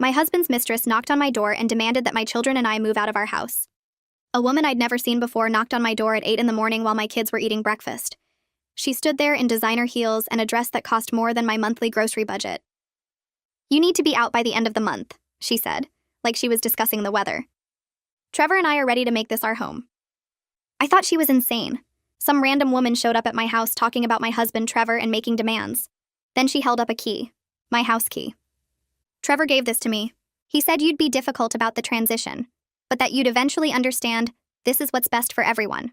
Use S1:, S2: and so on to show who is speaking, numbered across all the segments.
S1: My husband's mistress knocked on my door and demanded that my children and I move out of our house. A woman I'd never seen before knocked on my door at 8 in the morning while my kids were eating breakfast. She stood there in designer heels and a dress that cost more than my monthly grocery budget. "You need to be out by the end of the month," she said, like she was discussing the weather. "Trevor and I are ready to make this our home." I thought she was insane. Some random woman showed up at my house talking about my husband Trevor and making demands. Then she held up a key. My house key. "Trevor gave this to me. He said you'd be difficult about the transition, but that you'd eventually understand this is what's best for everyone."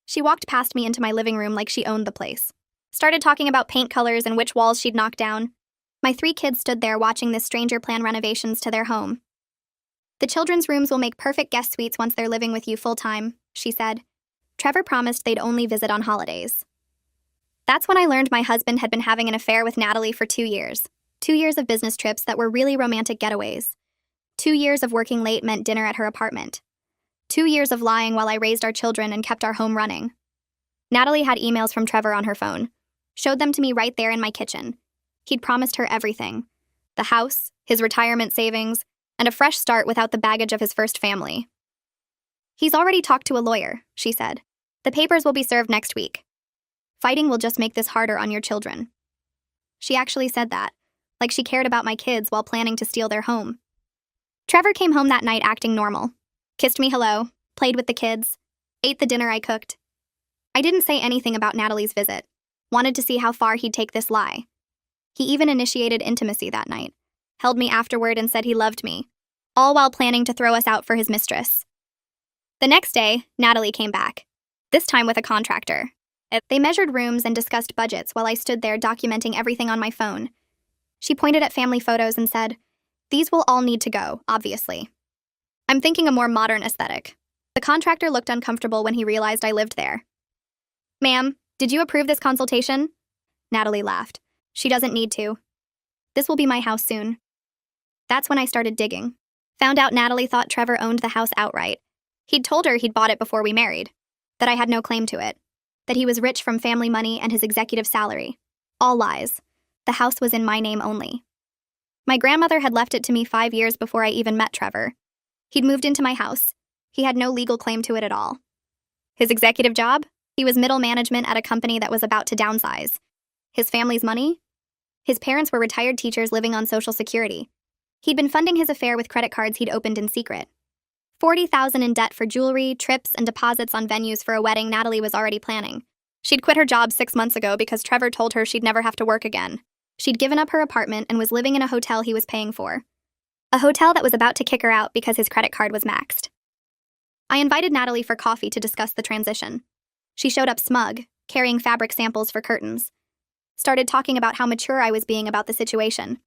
S1: She walked past me into my living room like she owned the place. Started talking about paint colors and which walls she'd knock down. My 3 kids stood there watching this stranger plan renovations to their home. "The children's rooms will make perfect guest suites once they're living with you full-time," she said. Trevor promised they'd only visit on holidays. That's when I learned my husband had been having an affair with Natalie for 2 years. 2 years of business trips that were really romantic getaways. 2 years of working late meant dinner at her apartment. 2 years of lying while I raised our children and kept our home running. Natalie had emails from Trevor on her phone. Showed them to me right there in my kitchen. He'd promised her everything. The house, his retirement savings, and a fresh start without the baggage of his first family. "He's already talked to a lawyer," she said. "The papers will be served next week. Fighting will just make this harder on your children." She actually said that, like she cared about my kids while planning to steal their home. Trevor came home that night acting normal. Kissed me hello, played with the kids, ate the dinner I cooked. I didn't say anything about Natalie's visit. Wanted to see how far he'd take this lie. He even initiated intimacy that night, held me afterward and said he loved me, all while planning to throw us out for his mistress. The next day, Natalie came back, this time with a contractor. They measured rooms and discussed budgets while I stood there documenting everything on my phone. She pointed at family photos and said, "These will all need to go, obviously. I'm thinking a more modern aesthetic." The contractor looked uncomfortable when he realized I lived there. "Ma'am, did you approve this consultation?" Natalie laughed. "She doesn't need to. This will be my house soon." That's when I started digging. Found out Natalie thought Trevor owned the house outright. He'd told her he'd bought it before we married, that I had no claim to it, that he was rich from family money and his executive salary. All lies. The house was in my name only. My grandmother had left it to me 5 years before I even met Trevor. He'd moved into my house. He had no legal claim to it at all. His executive job? He was middle management at a company that was about to downsize. His family's money? His parents were retired teachers living on Social Security. He'd been funding his affair with credit cards he'd opened in secret. $40,000 in debt for jewelry, trips, and deposits on venues for a wedding Natalie was already planning. She'd quit her job 6 months ago because Trevor told her she'd never have to work again. She'd given up her apartment and was living in a hotel he was paying for. A hotel that was about to kick her out because his credit card was maxed. I invited Natalie for coffee to discuss the transition. She showed up smug, carrying fabric samples for curtains. Started talking about how mature I was being about the situation.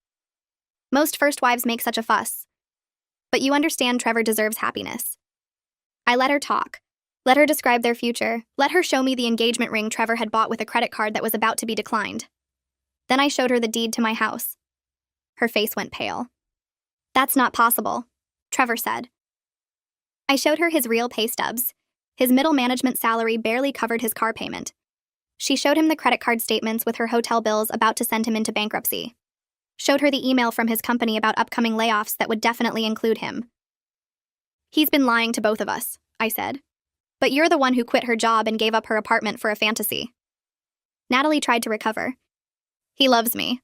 S1: "Most first wives make such a fuss. But you understand Trevor deserves happiness." I let her talk. Let her describe their future. Let her show me the engagement ring Trevor had bought with a credit card that was about to be declined. Then I showed her the deed to my house. Her face went pale. "That's not possible," Trevor said. I showed her his real pay stubs. His middle management salary barely covered his car payment. She showed him the credit card statements with her hotel bills about to send him into bankruptcy. Showed her the email from his company about upcoming layoffs that would definitely include him. "He's been lying to both of us," I said. "But you're the one who quit her job and gave up her apartment for a fantasy." Natalie tried to recover. "He loves me.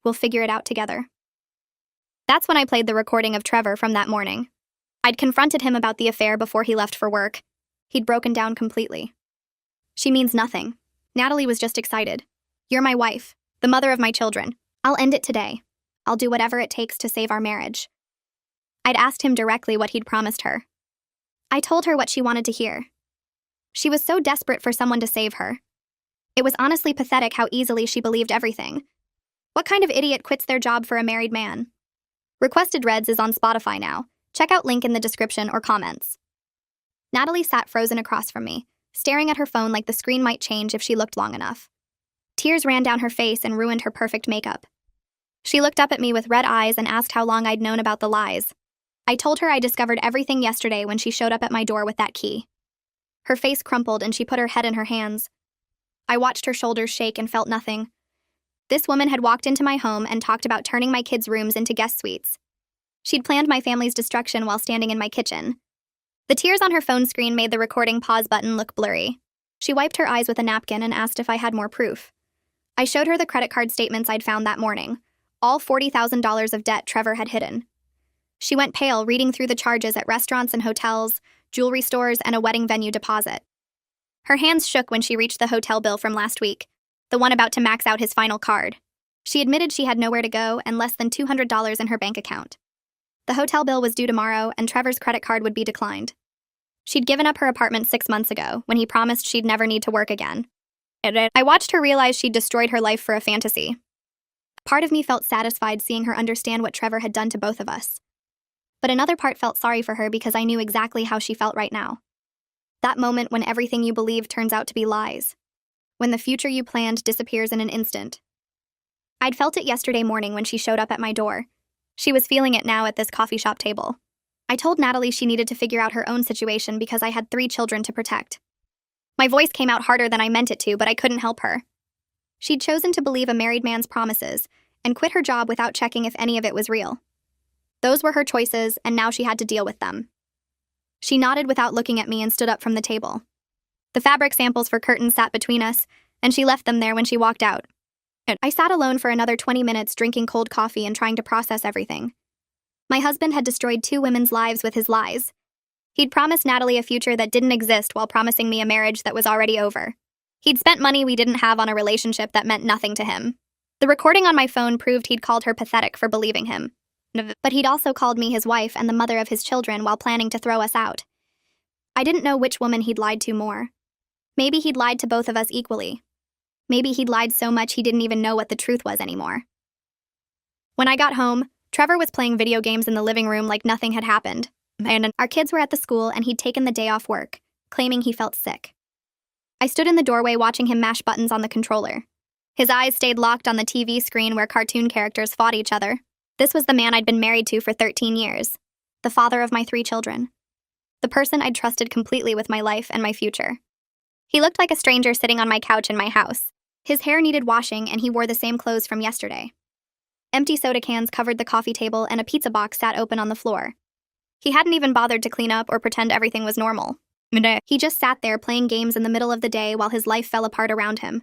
S1: We'll figure it out together." That's when I played the recording of Trevor from that morning. I'd confronted him about the affair before he left for work. He'd broken down completely. "She means nothing." Natalie was just excited. "You're my wife, the mother of my children. I'll end it today. I'll do whatever it takes to save our marriage." I'd asked him directly what he'd promised her. I told her what she wanted to hear. She was so desperate for someone to save her. It was honestly pathetic how easily she believed everything. What kind of idiot quits their job for a married man? Requested Reds is on Spotify now. Check out link in the description or comments. Natalie sat frozen across from me, staring at her phone like the screen might change if she looked long enough. Tears ran down her face and ruined her perfect makeup. She looked up at me with red eyes and asked how long I'd known about the lies. I told her I discovered everything yesterday when she showed up at my door with that key. Her face crumpled and she put her head in her hands. I watched her shoulders shake and felt nothing. This woman had walked into my home and talked about turning my kids' rooms into guest suites. She'd planned my family's destruction while standing in my kitchen. The tears on her phone screen made the recording pause button look blurry. She wiped her eyes with a napkin and asked if I had more proof. I showed her the credit card statements I'd found that morning, all $40,000 of debt Trevor had hidden. She went pale, reading through the charges at restaurants and hotels, jewelry stores, and a wedding venue deposit. Her hands shook when she reached the hotel bill from last week, the one about to max out his final card. She admitted she had nowhere to go and less than $200 in her bank account. The hotel bill was due tomorrow, and Trevor's credit card would be declined. She'd given up her apartment 6 months ago, when he promised she'd never need to work again. I watched her realize she'd destroyed her life for a fantasy. Part of me felt satisfied seeing her understand what Trevor had done to both of us. But another part felt sorry for her because I knew exactly how she felt right now. That moment when everything you believe turns out to be lies. When the future you planned disappears in an instant. I'd felt it yesterday morning when she showed up at my door. She was feeling it now at this coffee shop table. I told Natalie she needed to figure out her own situation because I had 3 children to protect. My voice came out harder than I meant it to, but I couldn't help her. She'd chosen to believe a married man's promises and quit her job without checking if any of it was real. Those were her choices, and now she had to deal with them. She nodded without looking at me and stood up from the table. The fabric samples for curtains sat between us, and she left them there when she walked out. I sat alone for another 20 minutes drinking cold coffee and trying to process everything. My husband had destroyed 2 women's lives with his lies. He'd promised Natalie a future that didn't exist while promising me a marriage that was already over. He'd spent money we didn't have on a relationship that meant nothing to him. The recording on my phone proved he'd called her pathetic for believing him. But he'd also called me his wife and the mother of his children while planning to throw us out. I didn't know which woman he'd lied to more. Maybe he'd lied to both of us equally. Maybe he'd lied so much he didn't even know what the truth was anymore. When I got home, Trevor was playing video games in the living room like nothing had happened. And our kids were at the school and he'd taken the day off work, claiming he felt sick. I stood in the doorway watching him mash buttons on the controller. His eyes stayed locked on the TV screen where cartoon characters fought each other. This was the man I'd been married to for 13 years, the father of my 3 children, the person I'd trusted completely with my life and my future. He looked like a stranger sitting on my couch in my house. His hair needed washing and he wore the same clothes from yesterday. Empty soda cans covered the coffee table and a pizza box sat open on the floor. He hadn't even bothered to clean up or pretend everything was normal. He just sat there playing games in the middle of the day while his life fell apart around him.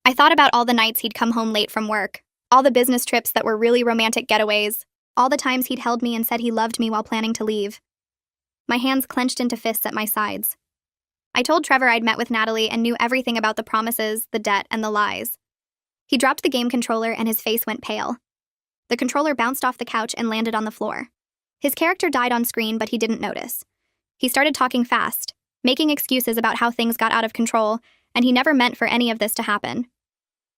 S1: I thought about all the nights he'd come home late from work, all the business trips that were really romantic getaways, all the times he'd held me and said he loved me while planning to leave. My hands clenched into fists at my sides. I told Trevor I'd met with Natalie and knew everything about the promises, the debt, and the lies. He dropped the game controller and his face went pale. The controller bounced off the couch and landed on the floor. His character died on screen, but he didn't notice. He started talking fast, making excuses about how things got out of control, and he never meant for any of this to happen.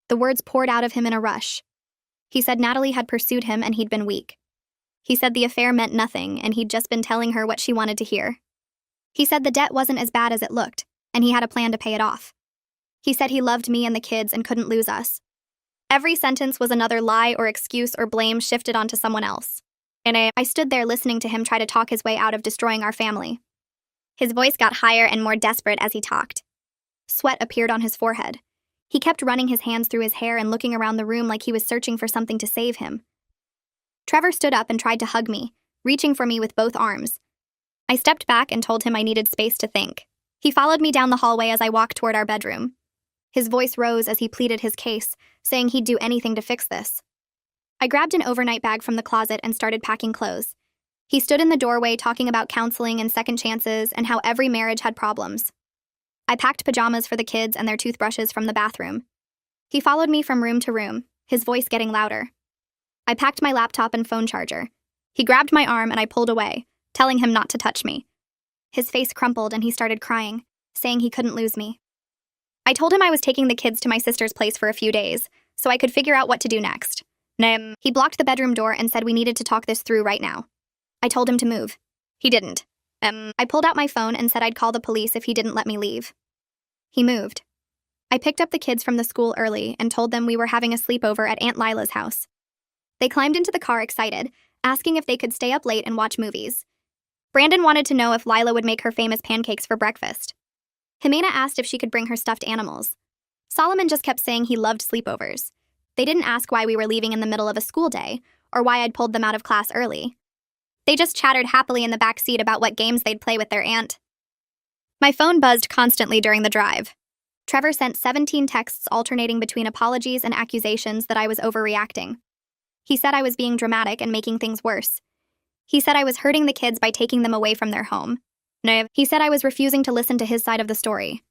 S1: The words poured out of him in a rush. He said Natalie had pursued him and he'd been weak. He said the affair meant nothing and he'd just been telling her what she wanted to hear. He said the debt wasn't as bad as it looked, and he had a plan to pay it off. He said he loved me and the kids and couldn't lose us. Every sentence was another lie or excuse or blame shifted onto someone else. And I stood there listening to him try to talk his way out of destroying our family. His voice got higher and more desperate as he talked. Sweat appeared on his forehead. He kept running his hands through his hair and looking around the room like he was searching for something to save him. Trevor stood up and tried to hug me, reaching for me with both arms. I stepped back and told him I needed space to think. He followed me down the hallway as I walked toward our bedroom. His voice rose as he pleaded his case, saying he'd do anything to fix this. I grabbed an overnight bag from the closet and started packing clothes. He stood in the doorway talking about counseling and second chances and how every marriage had problems. I packed pajamas for the kids and their toothbrushes from the bathroom. He followed me from room to room, his voice getting louder. I packed my laptop and phone charger. He grabbed my arm and I pulled away, telling him not to touch me. His face crumpled and he started crying, saying he couldn't lose me. I told him I was taking the kids to my sister's place for a few days, so I could figure out what to do next. He blocked the bedroom door and said we needed to talk this through right now. I told him to move. He didn't. I pulled out my phone and said I'd call the police if he didn't let me leave. He moved. I picked up the kids from the school early and told them we were having a sleepover at Aunt Lila's house. They climbed into the car excited, asking if they could stay up late and watch movies. Brandon wanted to know if Lila would make her famous pancakes for breakfast. Jimena asked if she could bring her stuffed animals. Solomon just kept saying he loved sleepovers. They didn't ask why we were leaving in the middle of a school day, or why I'd pulled them out of class early. They just chattered happily in the back seat about what games they'd play with their aunt. My phone buzzed constantly during the drive. Trevor sent 17 texts alternating between apologies and accusations that I was overreacting. He said I was being dramatic and making things worse. He said I was hurting the kids by taking them away from their home. No, he said I was refusing to listen to his side of the story.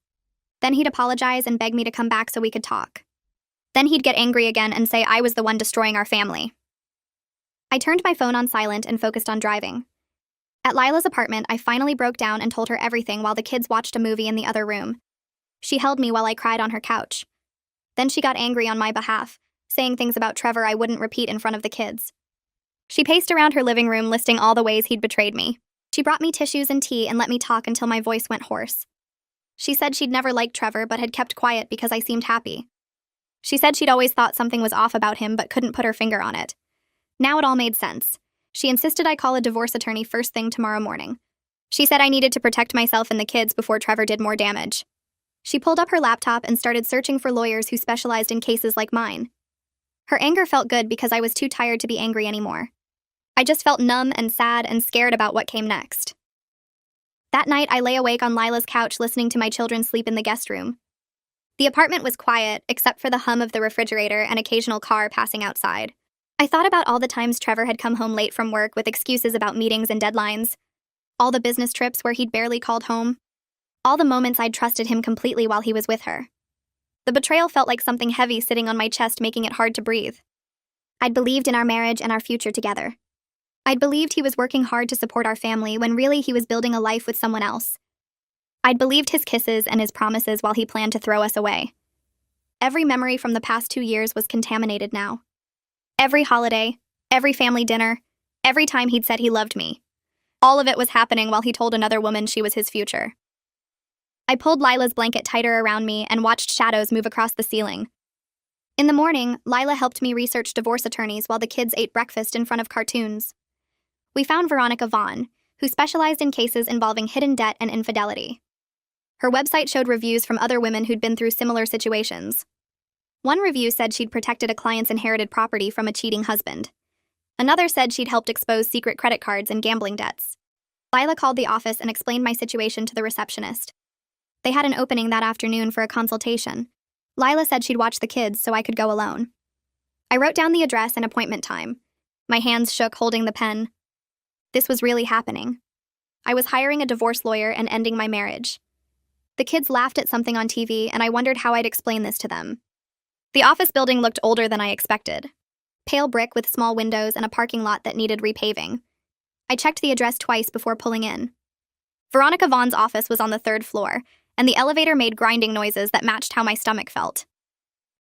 S1: Then he'd apologize and beg me to come back so we could talk. Then he'd get angry again and say I was the one destroying our family. I turned my phone on silent and focused on driving. At Lila's apartment, I finally broke down and told her everything while the kids watched a movie in the other room. She held me while I cried on her couch. Then she got angry on my behalf, saying things about Trevor I wouldn't repeat in front of the kids. She paced around her living room listing all the ways he'd betrayed me. She brought me tissues and tea and let me talk until my voice went hoarse. She said she'd never liked Trevor but had kept quiet because I seemed happy. She said she'd always thought something was off about him but couldn't put her finger on it. Now it all made sense. She insisted I call a divorce attorney first thing tomorrow morning. She said I needed to protect myself and the kids before Trevor did more damage. She pulled up her laptop and started searching for lawyers who specialized in cases like mine. Her anger felt good because I was too tired to be angry anymore. I just felt numb and sad and scared about what came next. That night, I lay awake on Lila's couch listening to my children sleep in the guest room. The apartment was quiet, except for the hum of the refrigerator and occasional car passing outside. I thought about all the times Trevor had come home late from work with excuses about meetings and deadlines, all the business trips where he'd barely called home, all the moments I'd trusted him completely while he was with her. The betrayal felt like something heavy sitting on my chest, making it hard to breathe. I'd believed in our marriage and our future together. I'd believed he was working hard to support our family when really he was building a life with someone else. I'd believed his kisses and his promises while he planned to throw us away. Every memory from the past 2 years was contaminated now. Every holiday, every family dinner, every time he'd said he loved me. All of it was happening while he told another woman she was his future. I pulled Lila's blanket tighter around me and watched shadows move across the ceiling. In the morning, Lila helped me research divorce attorneys while the kids ate breakfast in front of cartoons. We found Veronica Vaughn, who specialized in cases involving hidden debt and infidelity. Her website showed reviews from other women who'd been through similar situations. One review said she'd protected a client's inherited property from a cheating husband. Another said she'd helped expose secret credit cards and gambling debts. Lila called the office and explained my situation to the receptionist. They had an opening that afternoon for a consultation. Lila said she'd watch the kids so I could go alone. I wrote down the address and appointment time. My hands shook holding the pen. This was really happening. I was hiring a divorce lawyer and ending my marriage. The kids laughed at something on TV, and I wondered how I'd explain this to them. The office building looked older than I expected. Pale brick with small windows and a parking lot that needed repaving. I checked the address twice before pulling in. Veronica Vaughn's office was on the 3rd floor, and the elevator made grinding noises that matched how my stomach felt.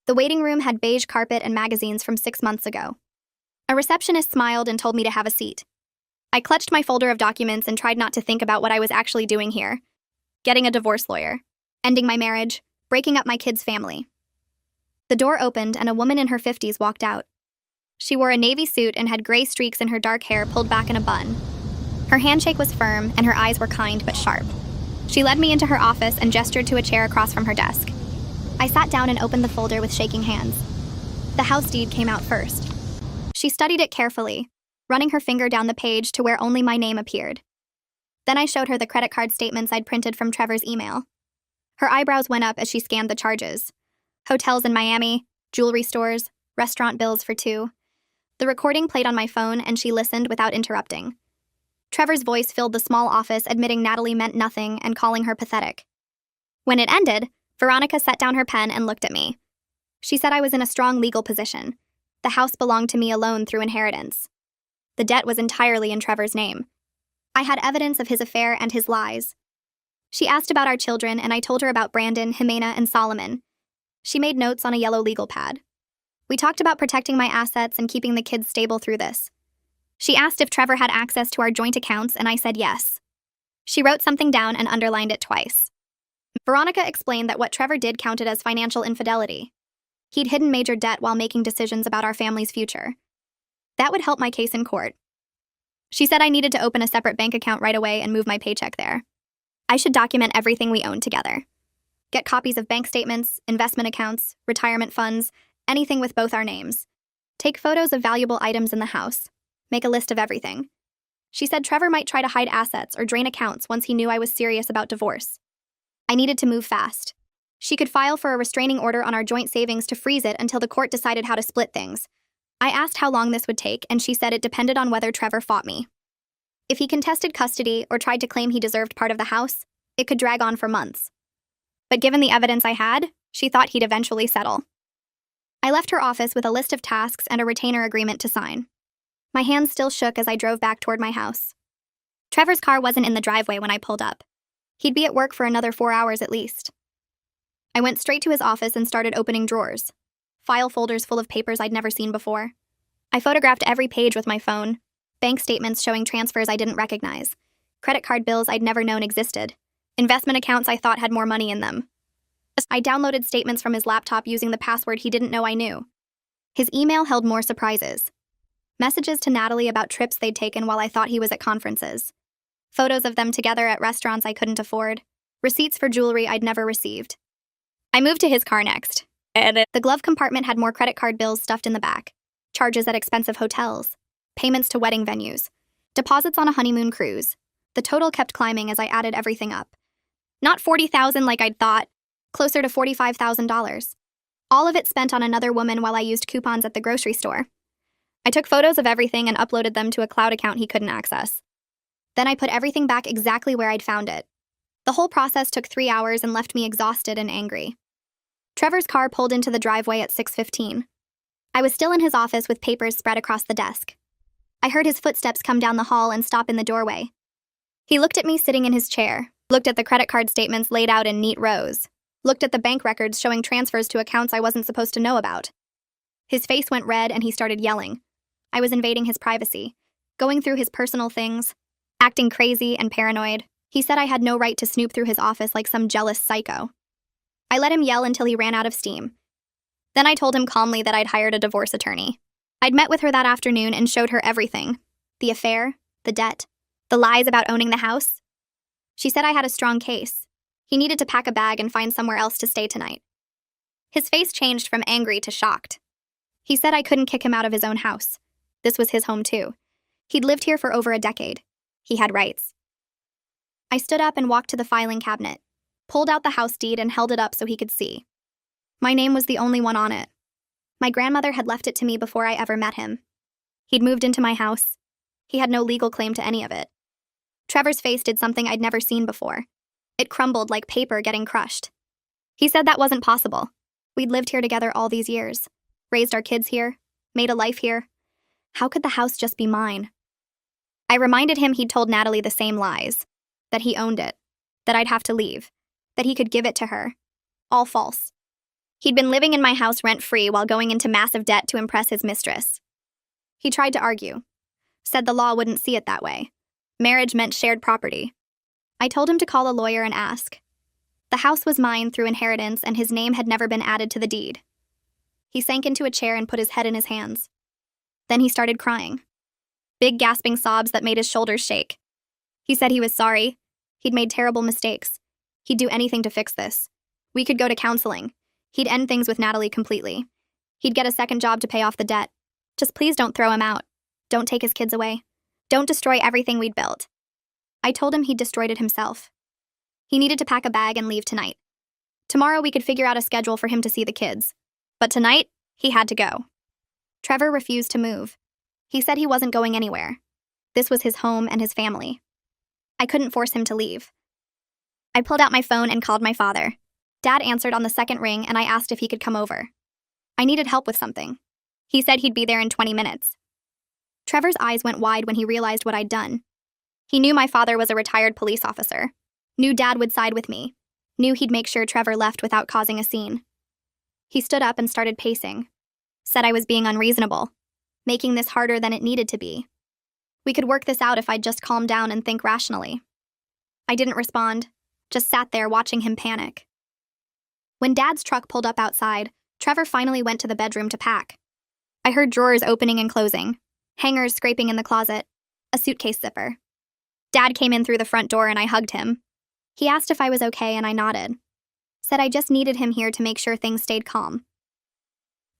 S1: The waiting room had beige carpet and magazines from 6 months ago. A receptionist smiled and told me to have a seat. I clutched my folder of documents and tried not to think about what I was actually doing here. Getting a divorce lawyer, ending my marriage, breaking up my kids' family. The door opened and a woman in her 50s walked out. She wore a navy suit and had gray streaks in her dark hair pulled back in a bun. Her handshake was firm and her eyes were kind but sharp. She led me into her office and gestured to a chair across from her desk. I sat down and opened the folder with shaking hands. The house deed came out first. She studied it carefully, running her finger down the page to where only my name appeared. Then I showed her the credit card statements I'd printed from Trevor's email. Her eyebrows went up as she scanned the charges. Hotels in Miami, jewelry stores, restaurant bills for 2. The recording played on my phone and she listened without interrupting. Trevor's voice filled the small office, admitting Natalie meant nothing and calling her pathetic. When it ended, Veronica set down her pen and looked at me. She said I was in a strong legal position. The house belonged to me alone through inheritance. The debt was entirely in Trevor's name. I had evidence of his affair and his lies. She asked about our children, and I told her about Brandon, Jimena, and Solomon. She made notes on a yellow legal pad. We talked about protecting my assets and keeping the kids stable through this. She asked if Trevor had access to our joint accounts, and I said yes. She wrote something down and underlined it twice. Veronica explained that what Trevor did counted as financial infidelity. He'd hidden major debt while making decisions about our family's future. That would help my case in court. She said I needed to open a separate bank account right away and move my paycheck there. I should document everything we owned together. Get copies of bank statements, investment accounts, retirement funds, anything with both our names. Take photos of valuable items in the house. Make a list of everything. She said Trevor might try to hide assets or drain accounts once he knew I was serious about divorce. I needed to move fast. She could file for a restraining order on our joint savings to freeze it until the court decided how to split things. I asked how long this would take, and she said it depended on whether Trevor fought me. If he contested custody or tried to claim he deserved part of the house, it could drag on for months. But given the evidence I had, she thought he'd eventually settle. I left her office with a list of tasks and a retainer agreement to sign. My hands still shook as I drove back toward my house. Trevor's car wasn't in the driveway when I pulled up. He'd be at work for another 4 hours at least. I went straight to his office and started opening drawers. File folders full of papers I'd never seen before. I photographed every page with my phone. Bank statements showing transfers I didn't recognize. Credit card bills I'd never known existed. Investment accounts I thought had more money in them. I downloaded statements from his laptop using the password he didn't know I knew. His email held more surprises. Messages to Natalie about trips they'd taken while I thought he was at conferences. Photos of them together at restaurants I couldn't afford. Receipts for jewelry I'd never received. I moved to his car next. The glove compartment had more credit card bills stuffed in the back. Charges at expensive hotels. Payments to wedding venues. Deposits on a honeymoon cruise. The total kept climbing as I added everything up. Not $40,000 like I'd thought. Closer to $45,000. All of it spent on another woman while I used coupons at the grocery store. I took photos of everything and uploaded them to a cloud account he couldn't access. Then I put everything back exactly where I'd found it. The whole process took 3 hours and left me exhausted and angry. Trevor's car pulled into the driveway at 6:15. I was still in his office with papers spread across the desk. I heard his footsteps come down the hall and stop in the doorway. He looked at me sitting in his chair, looked at the credit card statements laid out in neat rows, looked at the bank records showing transfers to accounts I wasn't supposed to know about. His face went red and he started yelling. I was invading his privacy, going through his personal things, acting crazy and paranoid. He said I had no right to snoop through his office like some jealous psycho. I let him yell until he ran out of steam. Then I told him calmly that I'd hired a divorce attorney. I'd met with her that afternoon and showed her everything. The affair, the debt, the lies about owning the house. She said I had a strong case. He needed to pack a bag and find somewhere else to stay tonight. His face changed from angry to shocked. He said I couldn't kick him out of his own house. This was his home too. He'd lived here for over a decade. He had rights. I stood up and walked to the filing cabinet, pulled out the house deed and held it up so he could see. My name was the only one on it. My grandmother had left it to me before I ever met him. He'd moved into my house. He had no legal claim to any of it. Trevor's face did something I'd never seen before. It crumbled like paper getting crushed. He said that wasn't possible. We'd lived here together all these years, raised our kids here, made a life here. How could the house just be mine? I reminded him he'd told Natalie the same lies, that he owned it, that I'd have to leave, that he could give it to her. All false. He'd been living in my house rent-free while going into massive debt to impress his mistress. He tried to argue, said the law wouldn't see it that way. Marriage meant shared property. I told him to call a lawyer and ask. The house was mine through inheritance and his name had never been added to the deed. He sank into a chair and put his head in his hands. Then he started crying. Big gasping sobs that made his shoulders shake. He said he was sorry. He'd made terrible mistakes. He'd do anything to fix this. We could go to counseling. He'd end things with Natalie completely. He'd get a second job to pay off the debt. Just please don't throw him out. Don't take his kids away. Don't destroy everything we'd built. I told him he'd destroyed it himself. He needed to pack a bag and leave tonight. Tomorrow we could figure out a schedule for him to see the kids. But tonight, he had to go. Trevor refused to move. He said he wasn't going anywhere. This was his home and his family. I couldn't force him to leave. I pulled out my phone and called my father. Dad answered on the second ring and I asked if he could come over. I needed help with something. He said he'd be there in 20 minutes. Trevor's eyes went wide when he realized what I'd done. He knew my father was a retired police officer. Knew Dad would side with me. Knew he'd make sure Trevor left without causing a scene. He stood up and started pacing. Said I was being unreasonable. Making this harder than it needed to be. We could work this out if I'd just calm down and think rationally. I didn't respond. Just sat there watching him panic. When Dad's truck pulled up outside, Trevor finally went to the bedroom to pack. I heard drawers opening and closing, hangers scraping in the closet, a suitcase zipper. Dad came in through the front door and I hugged him. He asked if I was okay and I nodded. Said I just needed him here to make sure things stayed calm.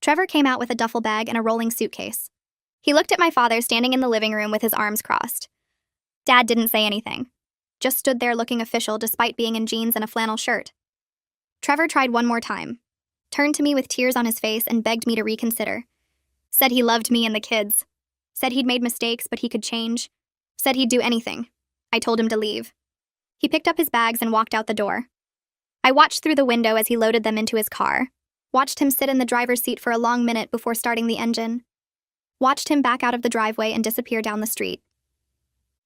S1: Trevor came out with a duffel bag and a rolling suitcase. He looked at my father standing in the living room with his arms crossed. Dad didn't say anything, just stood there looking official despite being in jeans and a flannel shirt. Trevor tried one more time, turned to me with tears on his face and begged me to reconsider. Said he loved me and the kids. Said he'd made mistakes but he could change. Said he'd do anything. I told him to leave. He picked up his bags and walked out the door. I watched through the window as he loaded them into his car. Watched him sit in the driver's seat for a long minute before starting the engine. Watched him back out of the driveway and disappear down the street.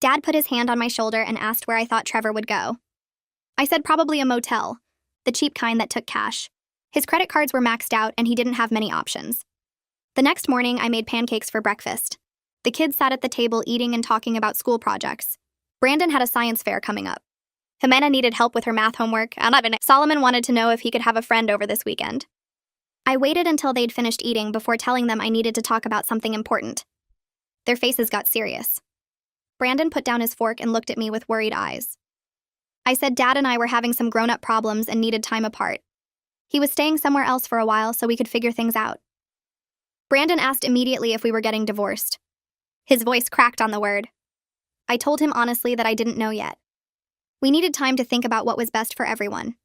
S1: Dad put his hand on my shoulder and asked where I thought Trevor would go. I said probably a motel, the cheap kind that took cash. His credit cards were maxed out and he didn't have many options. The next morning, I made pancakes for breakfast. The kids sat at the table eating and talking about school projects. Brandon had a science fair coming up. Jimena needed help with her math homework, and Solomon wanted to know if he could have a friend over this weekend. I waited until they'd finished eating before telling them I needed to talk about something important. Their faces got serious. Brandon put down his fork and looked at me with worried eyes. I said Dad and I were having some grown-up problems and needed time apart. He was staying somewhere else for a while so we could figure things out. Brandon asked immediately if we were getting divorced. His voice cracked on the word. I told him honestly that I didn't know yet. We needed time to think about what was best for everyone.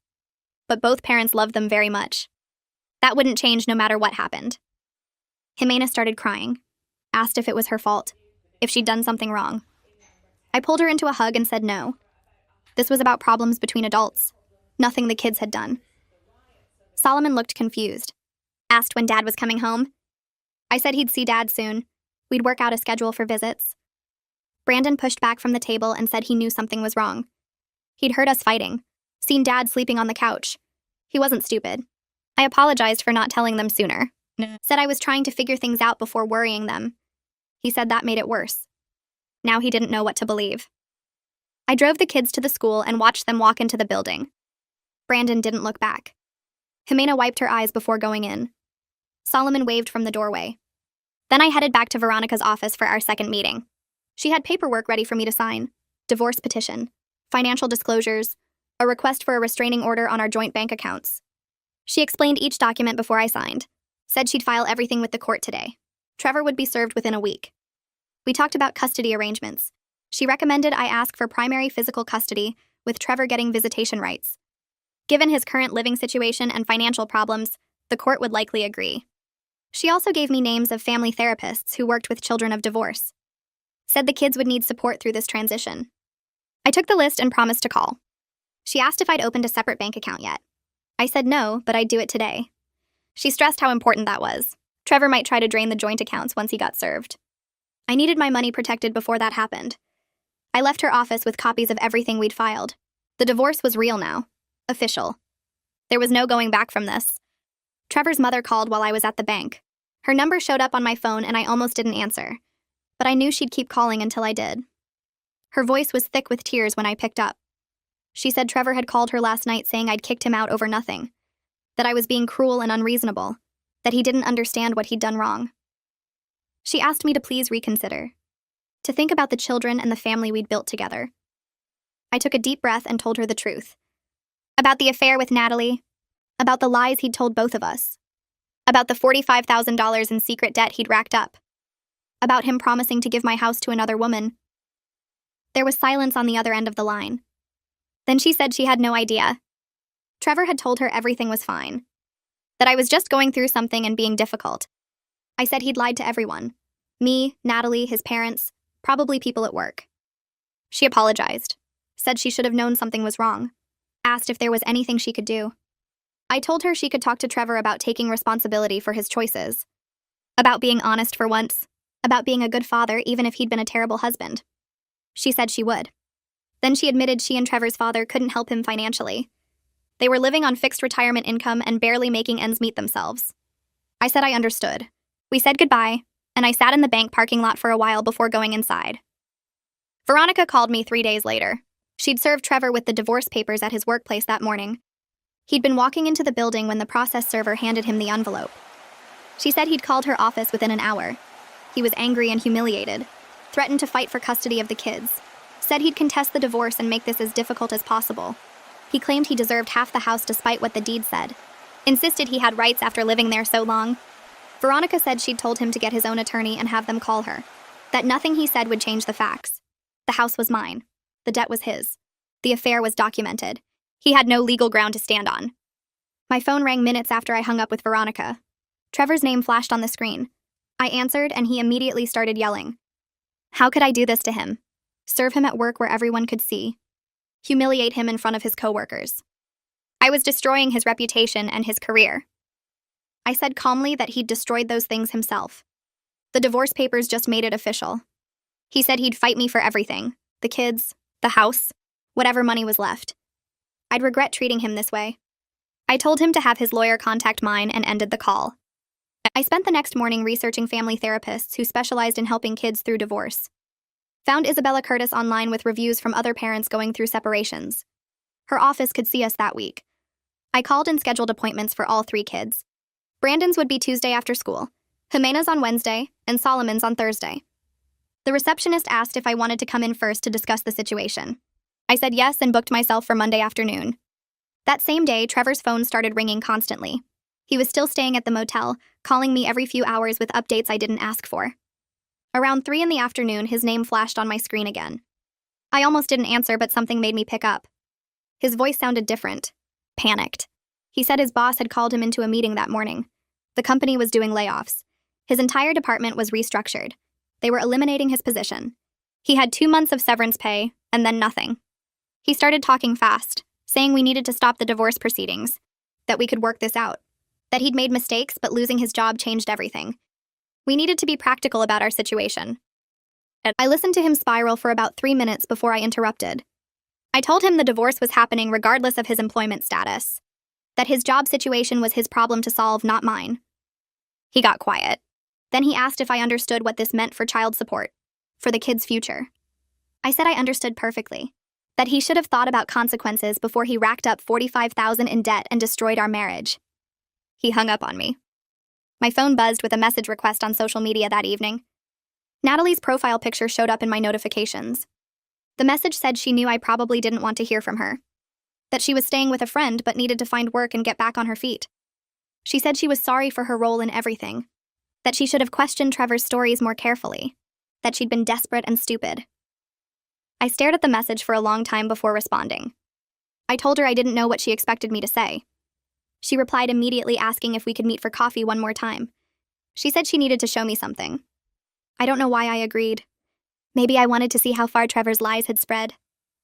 S1: But both parents loved them very much. That wouldn't change no matter what happened. Jimena started crying, asked if it was her fault, if she'd done something wrong. I pulled her into a hug and said no. This was about problems between adults, nothing the kids had done. Solomon looked confused, asked when Dad was coming home. I said he'd see Dad soon. We'd work out a schedule for visits. Brandon pushed back from the table and said he knew something was wrong. He'd heard us fighting, seen Dad sleeping on the couch. He wasn't stupid. I apologized for not telling them sooner. Said I was trying to figure things out before worrying them. He said that made it worse. Now he didn't know what to believe. I drove the kids to the school and watched them walk into the building. Brandon didn't look back. Jimena wiped her eyes before going in. Solomon waved from the doorway. Then I headed back to Veronica's office for our second meeting. She had paperwork ready for me to sign. Divorce petition, financial disclosures, a request for a restraining order on our joint bank accounts. She explained each document before I signed. Said she'd file everything with the court today. Trevor would be served within a week. We talked about custody arrangements. She recommended I ask for primary physical custody, with Trevor getting visitation rights. Given his current living situation and financial problems, the court would likely agree. She also gave me names of family therapists who worked with children of divorce. Said the kids would need support through this transition. I took the list and promised to call. She asked if I'd opened a separate bank account yet. I said no, but I'd do it today. She stressed how important that was. Trevor might try to drain the joint accounts once he got served. I needed my money protected before that happened. I left her office with copies of everything we'd filed. The divorce was real now. Official. There was no going back from this. Trevor's mother called while I was at the bank. Her number showed up on my phone and I almost didn't answer. But I knew she'd keep calling until I did. Her voice was thick with tears when I picked up. She said Trevor had called her last night saying I'd kicked him out over nothing. That I was being cruel and unreasonable. That he didn't understand what he'd done wrong. She asked me to please reconsider. To think about the children and the family we'd built together. I took a deep breath and told her the truth. About the affair with Natalie. About the lies he'd told both of us. About the $45,000 in secret debt he'd racked up. About him promising to give my house to another woman. There was silence on the other end of the line. Then she said she had no idea. Trevor had told her everything was fine. That I was just going through something and being difficult. I said he'd lied to everyone. Me, Natalie, his parents, probably people at work. She apologized. Said she should have known something was wrong. Asked if there was anything she could do. I told her she could talk to Trevor about taking responsibility for his choices. About being honest for once. About being a good father even if he'd been a terrible husband. She said she would. Then she admitted she and Trevor's father couldn't help him financially. They were living on fixed retirement income and barely making ends meet themselves. I said I understood. We said goodbye, and I sat in the bank parking lot for a while before going inside. Veronica called me 3 days later. She'd served Trevor with the divorce papers at his workplace that morning. He'd been walking into the building when the process server handed him the envelope. She said he'd called her office within an hour. He was angry and humiliated, threatened to fight for custody of the kids, said he'd contest the divorce and make this as difficult as possible. He claimed he deserved half the house despite what the deed said, insisted he had rights after living there so long. Veronica said she'd told him to get his own attorney and have them call her. That nothing he said would change the facts. The house was mine. The debt was his. The affair was documented. He had no legal ground to stand on. My phone rang minutes after I hung up with Veronica. Trevor's name flashed on the screen. I answered, and he immediately started yelling. How could I do this to him? Serve him at work where everyone could see? Humiliate him in front of his coworkers? I was destroying his reputation and his career. I said calmly that he'd destroyed those things himself. The divorce papers just made it official. He said he'd fight me for everything. The kids, the house, whatever money was left. I'd regret treating him this way. I told him to have his lawyer contact mine and ended the call. I spent the next morning researching family therapists who specialized in helping kids through divorce. Found Isabella Curtis online with reviews from other parents going through separations. Her office could see us that week. I called and scheduled appointments for all 3 kids. Brandon's would be Tuesday after school, Jimena's on Wednesday, and Solomon's on Thursday. The receptionist asked if I wanted to come in first to discuss the situation. I said yes and booked myself for Monday afternoon. That same day, Trevor's phone started ringing constantly. He was still staying at the motel, calling me every few hours with updates I didn't ask for. Around 3 in the afternoon, his name flashed on my screen again. I almost didn't answer, but something made me pick up. His voice sounded different. Panicked. He said his boss had called him into a meeting that morning. The company was doing layoffs. His entire department was restructured. They were eliminating his position. He had 2 months of severance pay, and then nothing. He started talking fast, saying we needed to stop the divorce proceedings, that we could work this out, that he'd made mistakes, but losing his job changed everything. We needed to be practical about our situation. I listened to him spiral for about 3 minutes before I interrupted. I told him the divorce was happening regardless of his employment status, that his job situation was his problem to solve, not mine. He got quiet. Then he asked if I understood what this meant for child support, for the kids' future. I said I understood perfectly, that he should have thought about consequences before he racked up $45,000 in debt and destroyed our marriage. He hung up on me. My phone buzzed with a message request on social media that evening. Natalie's profile picture showed up in my notifications. The message said she knew I probably didn't want to hear from her, that she was staying with a friend but needed to find work and get back on her feet. She said she was sorry for her role in everything, that she should have questioned Trevor's stories more carefully, that she'd been desperate and stupid. I stared at the message for a long time before responding. I told her I didn't know what she expected me to say. She replied immediately asking if we could meet for coffee one more time. She said she needed to show me something. I don't know why I agreed. Maybe I wanted to see how far Trevor's lies had spread.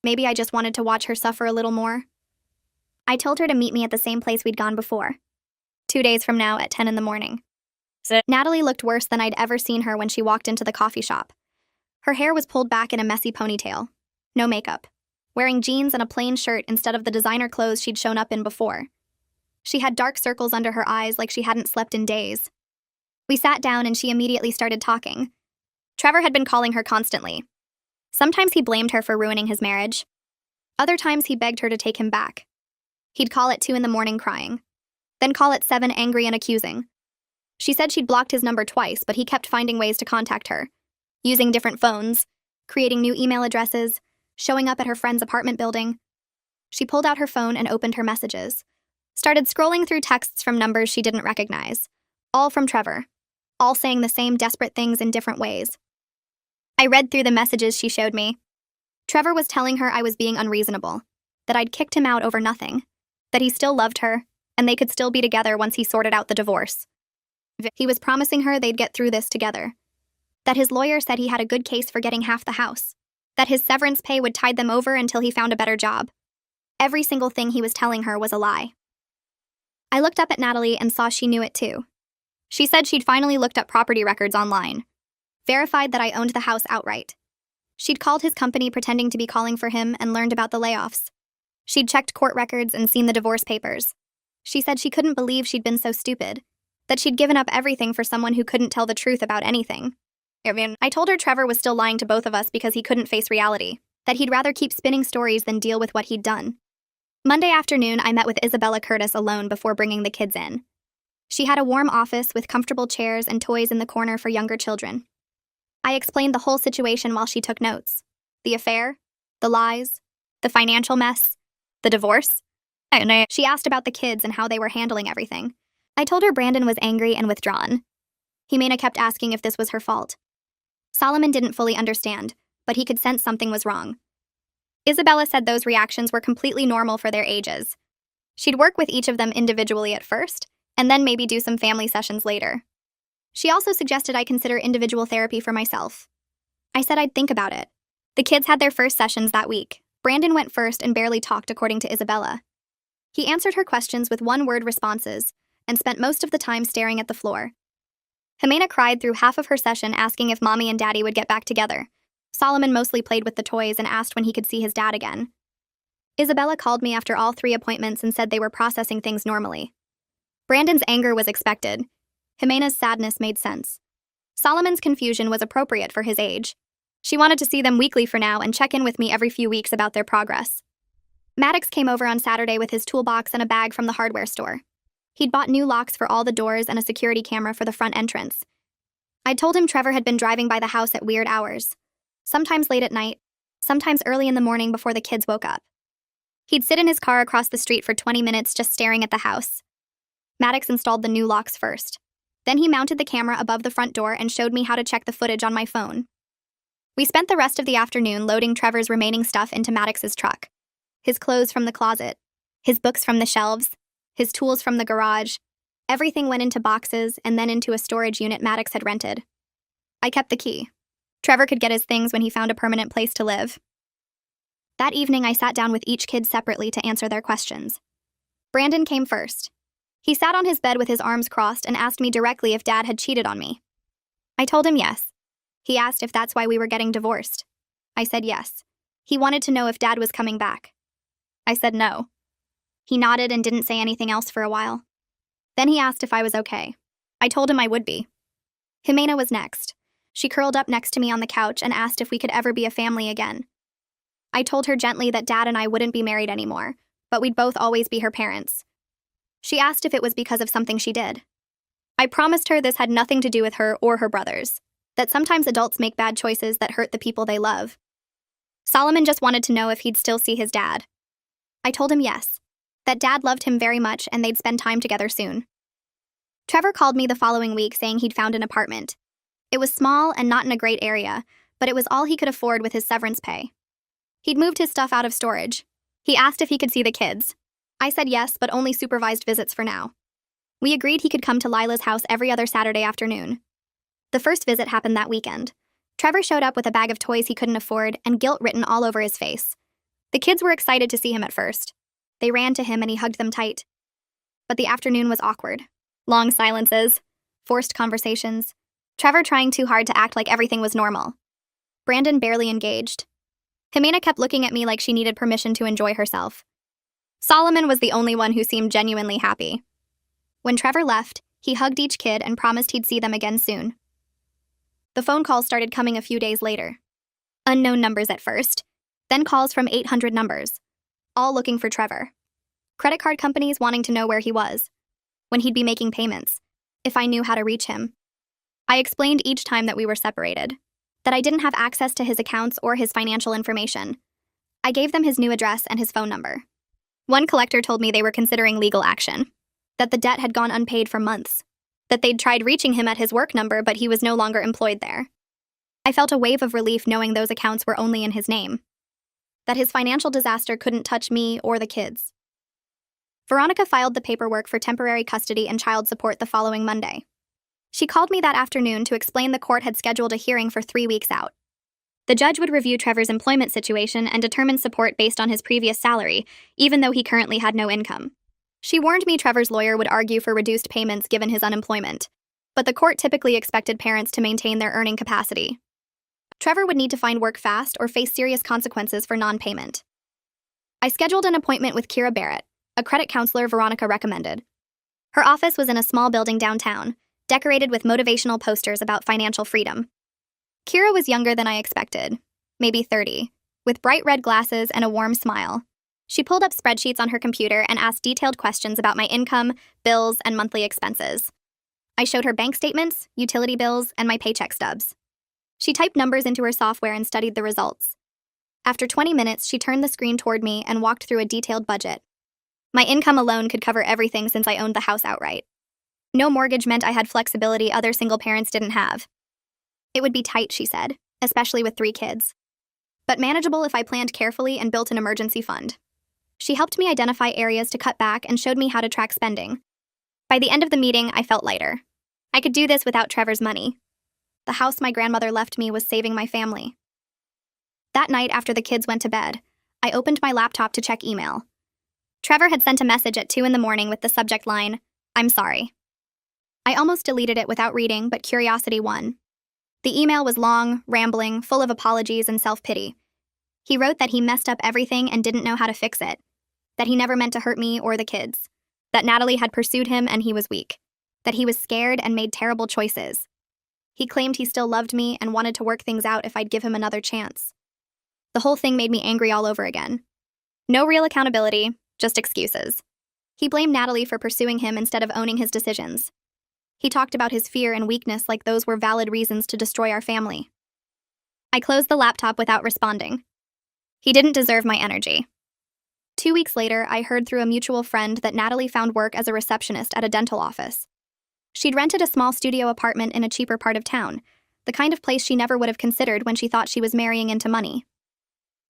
S1: Maybe I just wanted to watch her suffer a little more. I told her to meet me at the same place we'd gone before, 2 days from now at 10 in the morning. Natalie looked worse than I'd ever seen her when she walked into the coffee shop. Her hair was pulled back in a messy ponytail. No makeup. Wearing jeans and a plain shirt instead of the designer clothes she'd shown up in before. She had dark circles under her eyes like she hadn't slept in days. We sat down and she immediately started talking. Trevor had been calling her constantly. Sometimes he blamed her for ruining his marriage. Other times he begged her to take him back. He'd call at 2 in the morning crying. Then call at 7 angry and accusing. She said she'd blocked his number twice, but he kept finding ways to contact her. Using different phones, creating new email addresses, showing up at her friend's apartment building. She pulled out her phone and opened her messages. Started scrolling through texts from numbers she didn't recognize. All from Trevor. All saying the same desperate things in different ways. I read through the messages she showed me. Trevor was telling her I was being unreasonable, that I'd kicked him out over nothing, that he still loved her, and they could still be together once he sorted out the divorce. He was promising her they'd get through this together. That his lawyer said he had a good case for getting half the house. That his severance pay would tide them over until he found a better job. Every single thing he was telling her was a lie. I looked up at Natalie and saw she knew it too. She said she'd finally looked up property records online. Verified that I owned the house outright. She'd called his company pretending to be calling for him and learned about the layoffs. She'd checked court records and seen the divorce papers. She said she couldn't believe she'd been so stupid. That she'd given up everything for someone who couldn't tell the truth about anything. I told her Trevor was still lying to both of us because he couldn't face reality. That he'd rather keep spinning stories than deal with what he'd done. Monday afternoon, I met with Isabella Curtis alone before bringing the kids in. She had a warm office with comfortable chairs and toys in the corner for younger children. I explained the whole situation while she took notes. The affair, the lies, the financial mess, the divorce. She asked about the kids and how they were handling everything. I told her Brandon was angry and withdrawn. Jimena kept asking if this was her fault. Solomon didn't fully understand, but he could sense something was wrong. Isabella said those reactions were completely normal for their ages. She'd work with each of them individually at first, and then maybe do some family sessions later. She also suggested I consider individual therapy for myself. I said I'd think about it. The kids had their first sessions that week. Brandon went first and barely talked, according to Isabella. He answered her questions with one-word responses and spent most of the time staring at the floor. Jimena cried through half of her session asking if Mommy and Daddy would get back together. Solomon mostly played with the toys and asked when he could see his dad again. Isabella called me after all 3 appointments and said they were processing things normally. Brandon's anger was expected. Jimena's sadness made sense. Solomon's confusion was appropriate for his age. She wanted to see them weekly for now and check in with me every few weeks about their progress. Maddox came over on Saturday with his toolbox and a bag from the hardware store. He'd bought new locks for all the doors and a security camera for the front entrance. I'd told him Trevor had been driving by the house at weird hours. Sometimes late at night, sometimes early in the morning before the kids woke up. He'd sit in his car across the street for 20 minutes just staring at the house. Maddox installed the new locks first. Then he mounted the camera above the front door and showed me how to check the footage on my phone. We spent the rest of the afternoon loading Trevor's remaining stuff into Maddox's truck. His clothes from the closet, his books from the shelves, his tools from the garage. Everything went into boxes and then into a storage unit Maddox had rented. I kept the key. Trevor could get his things when he found a permanent place to live. That evening, I sat down with each kid separately to answer their questions. Brandon came first. He sat on his bed with his arms crossed and asked me directly if Dad had cheated on me. I told him yes. He asked if that's why we were getting divorced. I said yes. He wanted to know if Dad was coming back. I said no. He nodded and didn't say anything else for a while. Then he asked if I was okay. I told him I would be. Jimena was next. She curled up next to me on the couch and asked if we could ever be a family again. I told her gently that Dad and I wouldn't be married anymore, but we'd both always be her parents. She asked if it was because of something she did. I promised her this had nothing to do with her or her brothers, that sometimes adults make bad choices that hurt the people they love. Solomon just wanted to know if he'd still see his dad. I told him yes, that Dad loved him very much and they'd spend time together soon. Trevor called me the following week saying he'd found an apartment. It was small and not in a great area, but it was all he could afford with his severance pay. He'd moved his stuff out of storage. He asked if he could see the kids. I said yes, but only supervised visits for now. We agreed he could come to Lila's house every other Saturday afternoon. The first visit happened that weekend. Trevor showed up with a bag of toys he couldn't afford and guilt written all over his face. The kids were excited to see him at first. They ran to him and he hugged them tight. But the afternoon was awkward. Long silences, forced conversations, Trevor trying too hard to act like everything was normal. Brandon barely engaged. Jimena kept looking at me like she needed permission to enjoy herself. Solomon was the only one who seemed genuinely happy. When Trevor left, he hugged each kid and promised he'd see them again soon. The phone calls started coming a few days later. Unknown numbers at first, then calls from 800 numbers, all looking for Trevor. Credit card companies wanting to know where he was, when he'd be making payments, if I knew how to reach him. I explained each time that we were separated, that I didn't have access to his accounts or his financial information. I gave them his new address and his phone number. One collector told me they were considering legal action, that the debt had gone unpaid for months, that they'd tried reaching him at his work number but he was no longer employed there. I felt a wave of relief knowing those accounts were only in his name, that his financial disaster couldn't touch me or the kids. Veronica filed the paperwork for temporary custody and child support the following Monday. She called me that afternoon to explain the court had scheduled a hearing for 3 weeks out. The judge would review Trevor's employment situation and determine support based on his previous salary, even though he currently had no income. She warned me Trevor's lawyer would argue for reduced payments given his unemployment, but the court typically expected parents to maintain their earning capacity. Trevor would need to find work fast or face serious consequences for non-payment. I scheduled an appointment with Kira Barrett, a credit counselor Veronica recommended. Her office was in a small building downtown, decorated with motivational posters about financial freedom. Kira was younger than I expected, maybe 30, with bright red glasses and a warm smile. She pulled up spreadsheets on her computer and asked detailed questions about my income, bills, and monthly expenses. I showed her bank statements, utility bills, and my paycheck stubs. She typed numbers into her software and studied the results. After 20 minutes, she turned the screen toward me and walked through a detailed budget. My income alone could cover everything since I owned the house outright. No mortgage meant I had flexibility other single parents didn't have. It would be tight, she said, especially with 3 kids. But manageable if I planned carefully and built an emergency fund. She helped me identify areas to cut back and showed me how to track spending. By the end of the meeting, I felt lighter. I could do this without Trevor's money. The house my grandmother left me was saving my family. That night, after the kids went to bed, I opened my laptop to check email. Trevor had sent a message at 2 a.m. with the subject line, "I'm sorry." I almost deleted it without reading, but curiosity won. The email was long, rambling, full of apologies and self-pity. He wrote that he messed up everything and didn't know how to fix it, that he never meant to hurt me or the kids, that Natalie had pursued him and he was weak, that he was scared and made terrible choices. He claimed he still loved me and wanted to work things out if I'd give him another chance. The whole thing made me angry all over again. No real accountability, just excuses. He blamed Natalie for pursuing him instead of owning his decisions. He talked about his fear and weakness like those were valid reasons to destroy our family. I closed the laptop without responding. He didn't deserve my energy. 2 weeks later, I heard through a mutual friend that Natalie found work as a receptionist at a dental office. She'd rented a small studio apartment in a cheaper part of town, the kind of place she never would have considered when she thought she was marrying into money.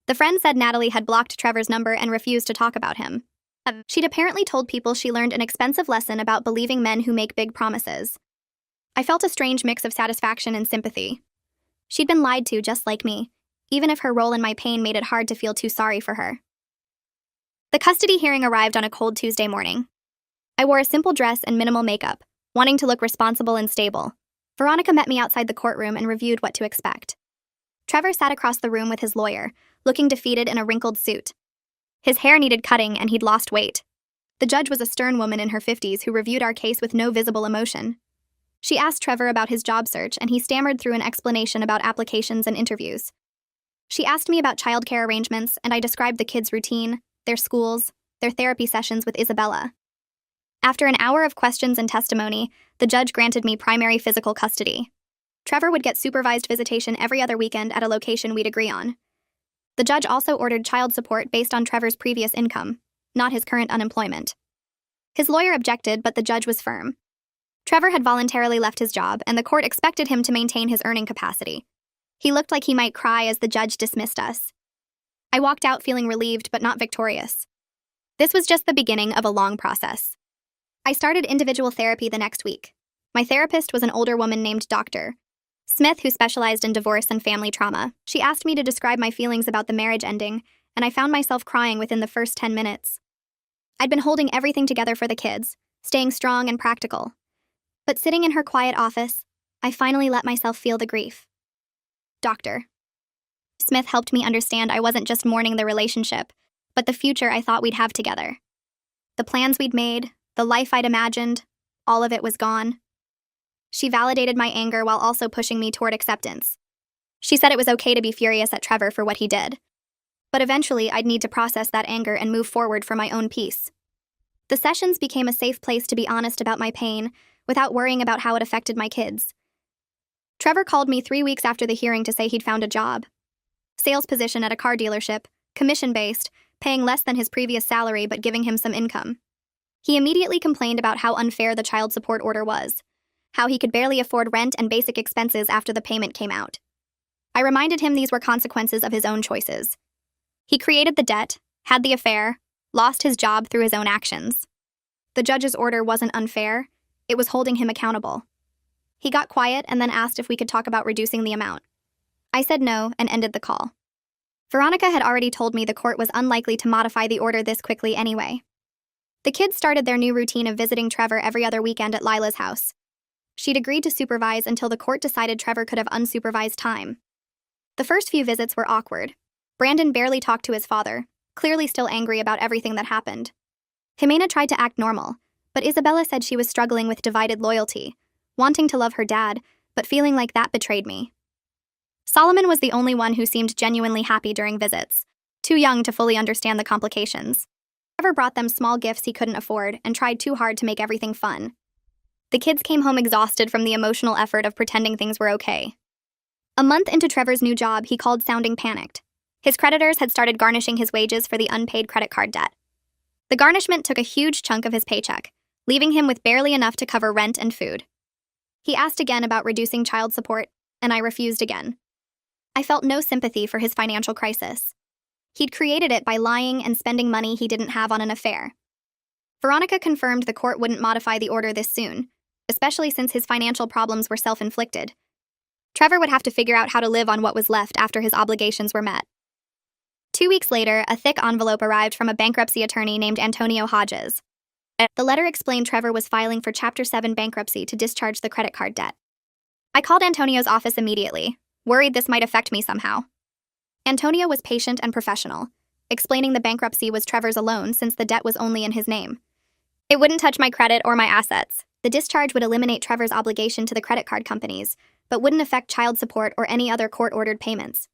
S1: The friend said Natalie had blocked Trevor's number and refused to talk about him. She'd apparently told people she learned an expensive lesson about believing men who make big promises. I felt a strange mix of satisfaction and sympathy. She'd been lied to just like me, even if her role in my pain made it hard to feel too sorry for her. The custody hearing arrived on a cold Tuesday morning. I wore a simple dress and minimal makeup, wanting to look responsible and stable. Veronica met me outside the courtroom and reviewed what to expect. Trevor sat across the room with his lawyer, looking defeated in a wrinkled suit. His hair needed cutting and he'd lost weight. The judge was a stern woman in her 50s who reviewed our case with no visible emotion. She asked Trevor about his job search and he stammered through an explanation about applications and interviews. She asked me about childcare arrangements and I described the kids' routine, their schools, their therapy sessions with Isabella. After an hour of questions and testimony, the judge granted me primary physical custody. Trevor would get supervised visitation every other weekend at a location we'd agree on. The judge also ordered child support based on Trevor's previous income, not his current unemployment. His lawyer objected, but the judge was firm. Trevor had voluntarily left his job, and the court expected him to maintain his earning capacity. He looked like he might cry as the judge dismissed us. I walked out feeling relieved but not victorious. This was just the beginning of a long process. I started individual therapy the next week. My therapist was an older woman named Dr. Smith, who specialized in divorce and family trauma. She asked me to describe my feelings about the marriage ending, and I found myself crying within the first 10 minutes. I'd been holding everything together for the kids, staying strong and practical. But sitting in her quiet office, I finally let myself feel the grief. Dr. Smith helped me understand I wasn't just mourning the relationship, but the future I thought we'd have together. The plans we'd made, the life I'd imagined, all of it was gone. She validated my anger while also pushing me toward acceptance. She said it was okay to be furious at Trevor for what he did. But eventually, I'd need to process that anger and move forward for my own peace. The sessions became a safe place to be honest about my pain, without worrying about how it affected my kids. Trevor called me 3 weeks after the hearing to say he'd found a job. Sales position at a car dealership, commission-based, paying less than his previous salary but giving him some income. He immediately complained about how unfair the child support order was, how he could barely afford rent and basic expenses after the payment came out. I reminded him these were consequences of his own choices. He created the debt, had the affair, lost his job through his own actions. The judge's order wasn't unfair, it was holding him accountable. He got quiet and then asked if we could talk about reducing the amount. I said no and ended the call. Veronica had already told me the court was unlikely to modify the order this quickly anyway. The kids started their new routine of visiting Trevor every other weekend at Lila's house. She'd agreed to supervise until the court decided Trevor could have unsupervised time. The first few visits were awkward. Brandon barely talked to his father, clearly still angry about everything that happened. Jimena tried to act normal, but Isabella said she was struggling with divided loyalty, wanting to love her dad, but feeling like that betrayed me. Solomon was the only one who seemed genuinely happy during visits, too young to fully understand the complications. Trevor brought them small gifts he couldn't afford and tried too hard to make everything fun. The kids came home exhausted from the emotional effort of pretending things were okay. A month into Trevor's new job, he called sounding panicked. His creditors had started garnishing his wages for the unpaid credit card debt. The garnishment took a huge chunk of his paycheck, leaving him with barely enough to cover rent and food. He asked again about reducing child support, and I refused again. I felt no sympathy for his financial crisis. He'd created it by lying and spending money he didn't have on an affair. Veronica confirmed the court wouldn't modify the order this soon, especially since his financial problems were self-inflicted. Trevor would have to figure out how to live on what was left after his obligations were met. 2 weeks later, a thick envelope arrived from a bankruptcy attorney named Antonio Hodges. The letter explained Trevor was filing for Chapter 7 bankruptcy to discharge the credit card debt. I called Antonio's office immediately, worried this might affect me somehow. Antonio was patient and professional, explaining the bankruptcy was Trevor's alone since the debt was only in his name. It wouldn't touch my credit or my assets. The discharge would eliminate Trevor's obligation to the credit card companies, but wouldn't affect child support or any other court-ordered payments.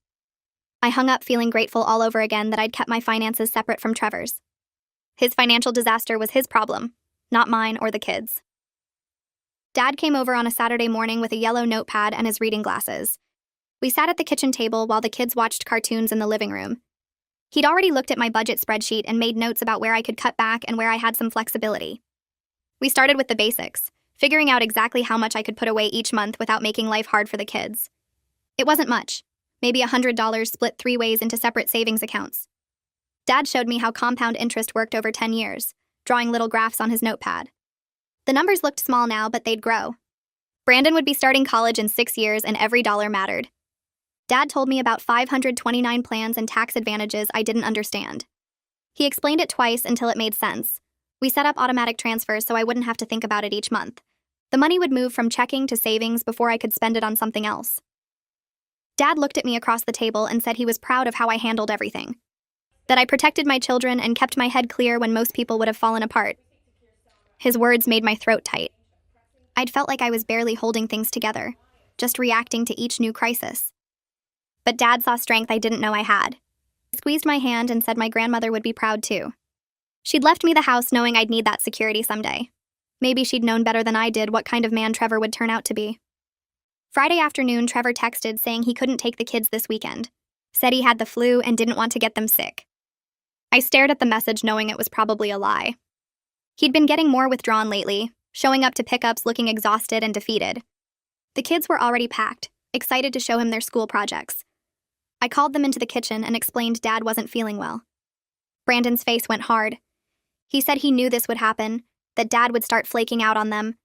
S1: I hung up feeling grateful all over again that I'd kept my finances separate from Trevor's. His financial disaster was his problem, not mine or the kids. Dad came over on a Saturday morning with a yellow notepad and his reading glasses. We sat at the kitchen table while the kids watched cartoons in the living room. He'd already looked at my budget spreadsheet and made notes about where I could cut back and where I had some flexibility. We started with the basics, figuring out exactly how much I could put away each month without making life hard for the kids. It wasn't much, maybe $100 split 3 ways into separate savings accounts. Dad showed me how compound interest worked over 10 years, drawing little graphs on his notepad. The numbers looked small now, but they'd grow. Brandon would be starting college in 6 years and every dollar mattered. Dad told me about 529 plans and tax advantages I didn't understand. He explained it twice until it made sense. We set up automatic transfers so I wouldn't have to think about it each month. The money would move from checking to savings before I could spend it on something else. Dad looked at me across the table and said he was proud of how I handled everything. That I protected my children and kept my head clear when most people would have fallen apart. His words made my throat tight. I'd felt like I was barely holding things together, just reacting to each new crisis. But Dad saw strength I didn't know I had. He squeezed my hand and said my grandmother would be proud too. She'd left me the house knowing I'd need that security someday. Maybe she'd known better than I did what kind of man Trevor would turn out to be. Friday afternoon, Trevor texted saying he couldn't take the kids this weekend. Said he had the flu and didn't want to get them sick. I stared at the message knowing it was probably a lie. He'd been getting more withdrawn lately, showing up to pickups looking exhausted and defeated. The kids were already packed, excited to show him their school projects. I called them into the kitchen and explained Dad wasn't feeling well. Brandon's face went hard. He said he knew this would happen, that Dad would start flaking out on them.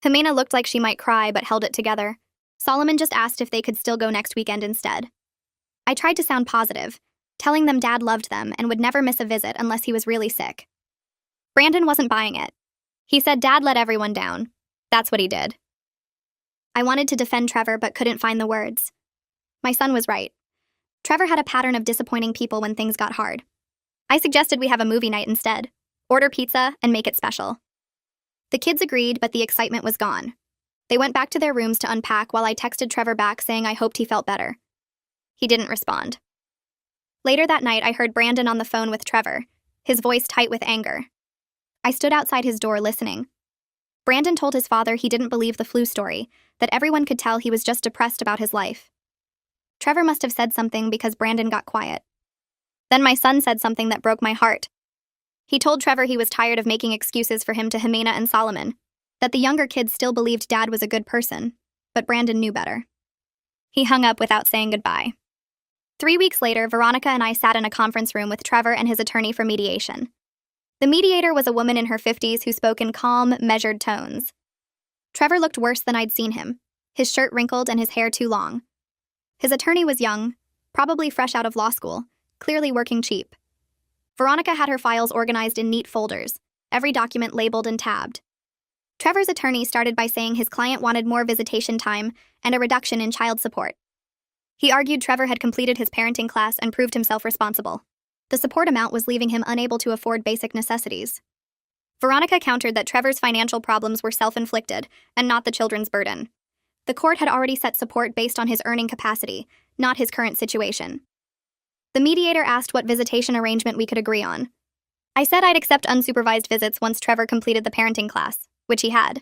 S1: Jimena looked like she might cry but held it together. Solomon just asked if they could still go next weekend instead. I tried to sound positive, telling them Dad loved them and would never miss a visit unless he was really sick. Brandon wasn't buying it. He said Dad let everyone down. That's what he did. I wanted to defend Trevor but couldn't find the words. My son was right. Trevor had a pattern of disappointing people when things got hard. I suggested we have a movie night instead. Order pizza and make it special. The kids agreed, but the excitement was gone. They went back to their rooms to unpack while I texted Trevor back saying I hoped he felt better. He didn't respond. Later that night, I heard Brandon on the phone with Trevor, his voice tight with anger. I stood outside his door listening. Brandon told his father he didn't believe the flu story, that everyone could tell he was just depressed about his life. Trevor must have said something because Brandon got quiet. Then my son said something that broke my heart. He told Trevor he was tired of making excuses for him to Jimena and Solomon, that the younger kids still believed Dad was a good person, but Brandon knew better. He hung up without saying goodbye. 3 weeks later, Veronica and I sat in a conference room with Trevor and his attorney for mediation. The mediator was a woman in her 50s who spoke in calm, measured tones. Trevor looked worse than I'd seen him, his shirt wrinkled and his hair too long. His attorney was young, probably fresh out of law school, clearly working cheap. Veronica had her files organized in neat folders, every document labeled and tabbed. Trevor's attorney started by saying his client wanted more visitation time and a reduction in child support. He argued Trevor had completed his parenting class and proved himself responsible. The support amount was leaving him unable to afford basic necessities. Veronica countered that Trevor's financial problems were self-inflicted and not the children's burden. The court had already set support based on his earning capacity, not his current situation. The mediator asked what visitation arrangement we could agree on. I said I'd accept unsupervised visits once Trevor completed the parenting class, which he had.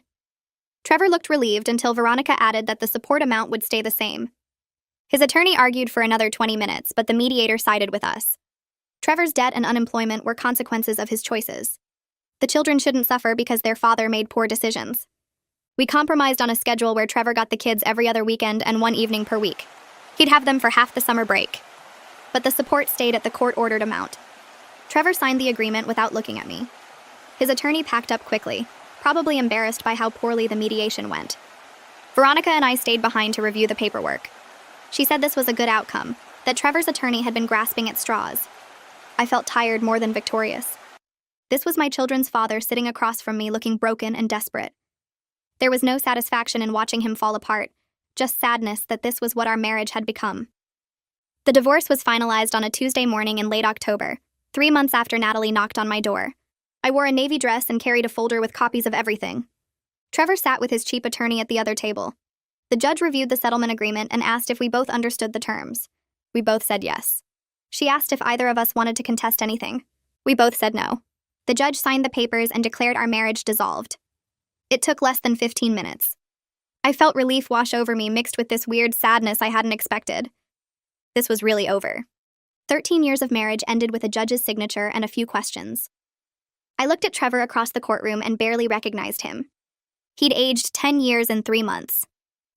S1: Trevor looked relieved until Veronica added that the support amount would stay the same. His attorney argued for another 20 minutes, but the mediator sided with us. Trevor's debt and unemployment were consequences of his choices. The children shouldn't suffer because their father made poor decisions. We compromised on a schedule where Trevor got the kids every other weekend and one evening per week. He'd have them for half the summer break. But the support stayed at the court-ordered amount. Trevor signed the agreement without looking at me. His attorney packed up quickly, probably embarrassed by how poorly the mediation went. Veronica and I stayed behind to review the paperwork. She said this was a good outcome, that Trevor's attorney had been grasping at straws. I felt tired more than victorious. This was my children's father sitting across from me looking broken and desperate. There was no satisfaction in watching him fall apart, just sadness that this was what our marriage had become. The divorce was finalized on a Tuesday morning in late October, 3 months after Natalie knocked on my door. I wore a navy dress and carried a folder with copies of everything. Trevor sat with his cheap attorney at the other table. The judge reviewed the settlement agreement and asked if we both understood the terms. We both said yes. She asked if either of us wanted to contest anything. We both said no. The judge signed the papers and declared our marriage dissolved. It took less than 15 minutes. I felt relief wash over me mixed with this weird sadness I hadn't expected. This was really over. 13 years of marriage ended with a judge's signature and a few questions. I looked at Trevor across the courtroom and barely recognized him. He'd aged 10 years and 3 months.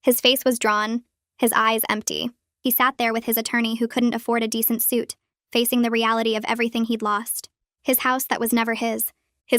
S1: His face was drawn, his eyes empty. He sat there with his attorney who couldn't afford a decent suit, facing the reality of everything he'd lost. His house that was never his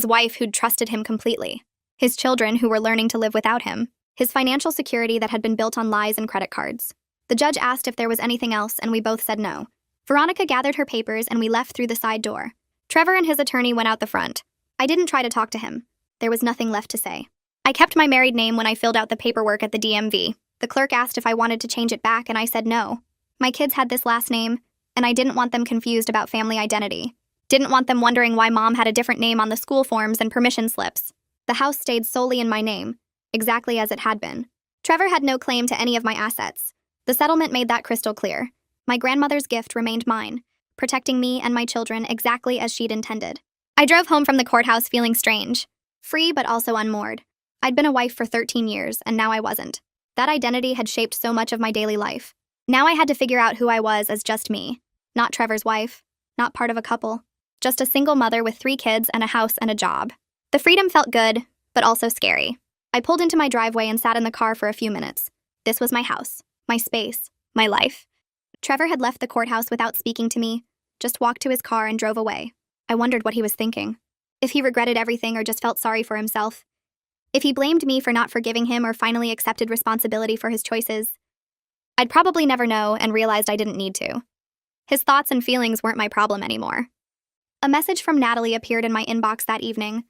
S1: wife who'd trusted him completely, his children who were learning to live without him, his financial security that had been built on lies and credit cards. The judge asked if there was anything else, and we both said no. Veronica gathered her papers and we left through the side door. Trevor and his attorney went out the front. I didn't try to talk to him. There was nothing left to say. I kept my married name when I filled out the paperwork at the DMV. The clerk asked if I wanted to change it back, and I said no. My kids had this last name, and I didn't want them confused about family identity. Didn't want them wondering why mom had a different name on the school forms and permission slips. The house stayed solely in my name, exactly as it had been. Trevor had no claim to any of my assets. The settlement made that crystal clear. My grandmother's gift remained mine, protecting me and my children exactly as she'd intended. I drove home from the courthouse feeling strange, free but also unmoored. I'd been a wife for 13 years, and now I wasn't. That identity had shaped so much of my daily life. Now I had to figure out who I was as just me. Not Trevor's wife, not part of a couple. Just a single mother with 3 kids and a house and a job. The freedom felt good, but also scary. I pulled into my driveway and sat in the car for a few minutes. This was my house, my space, my life. Trevor had left the courthouse without speaking to me, just walked to his car and drove away. I wondered what he was thinking. If he regretted everything or just felt sorry for himself. If he blamed me for not forgiving him or finally accepted responsibility for his choices. I'd probably never know and realized I didn't need to. His thoughts and feelings weren't my problem anymore. A message from Natalie appeared in my inbox that evening.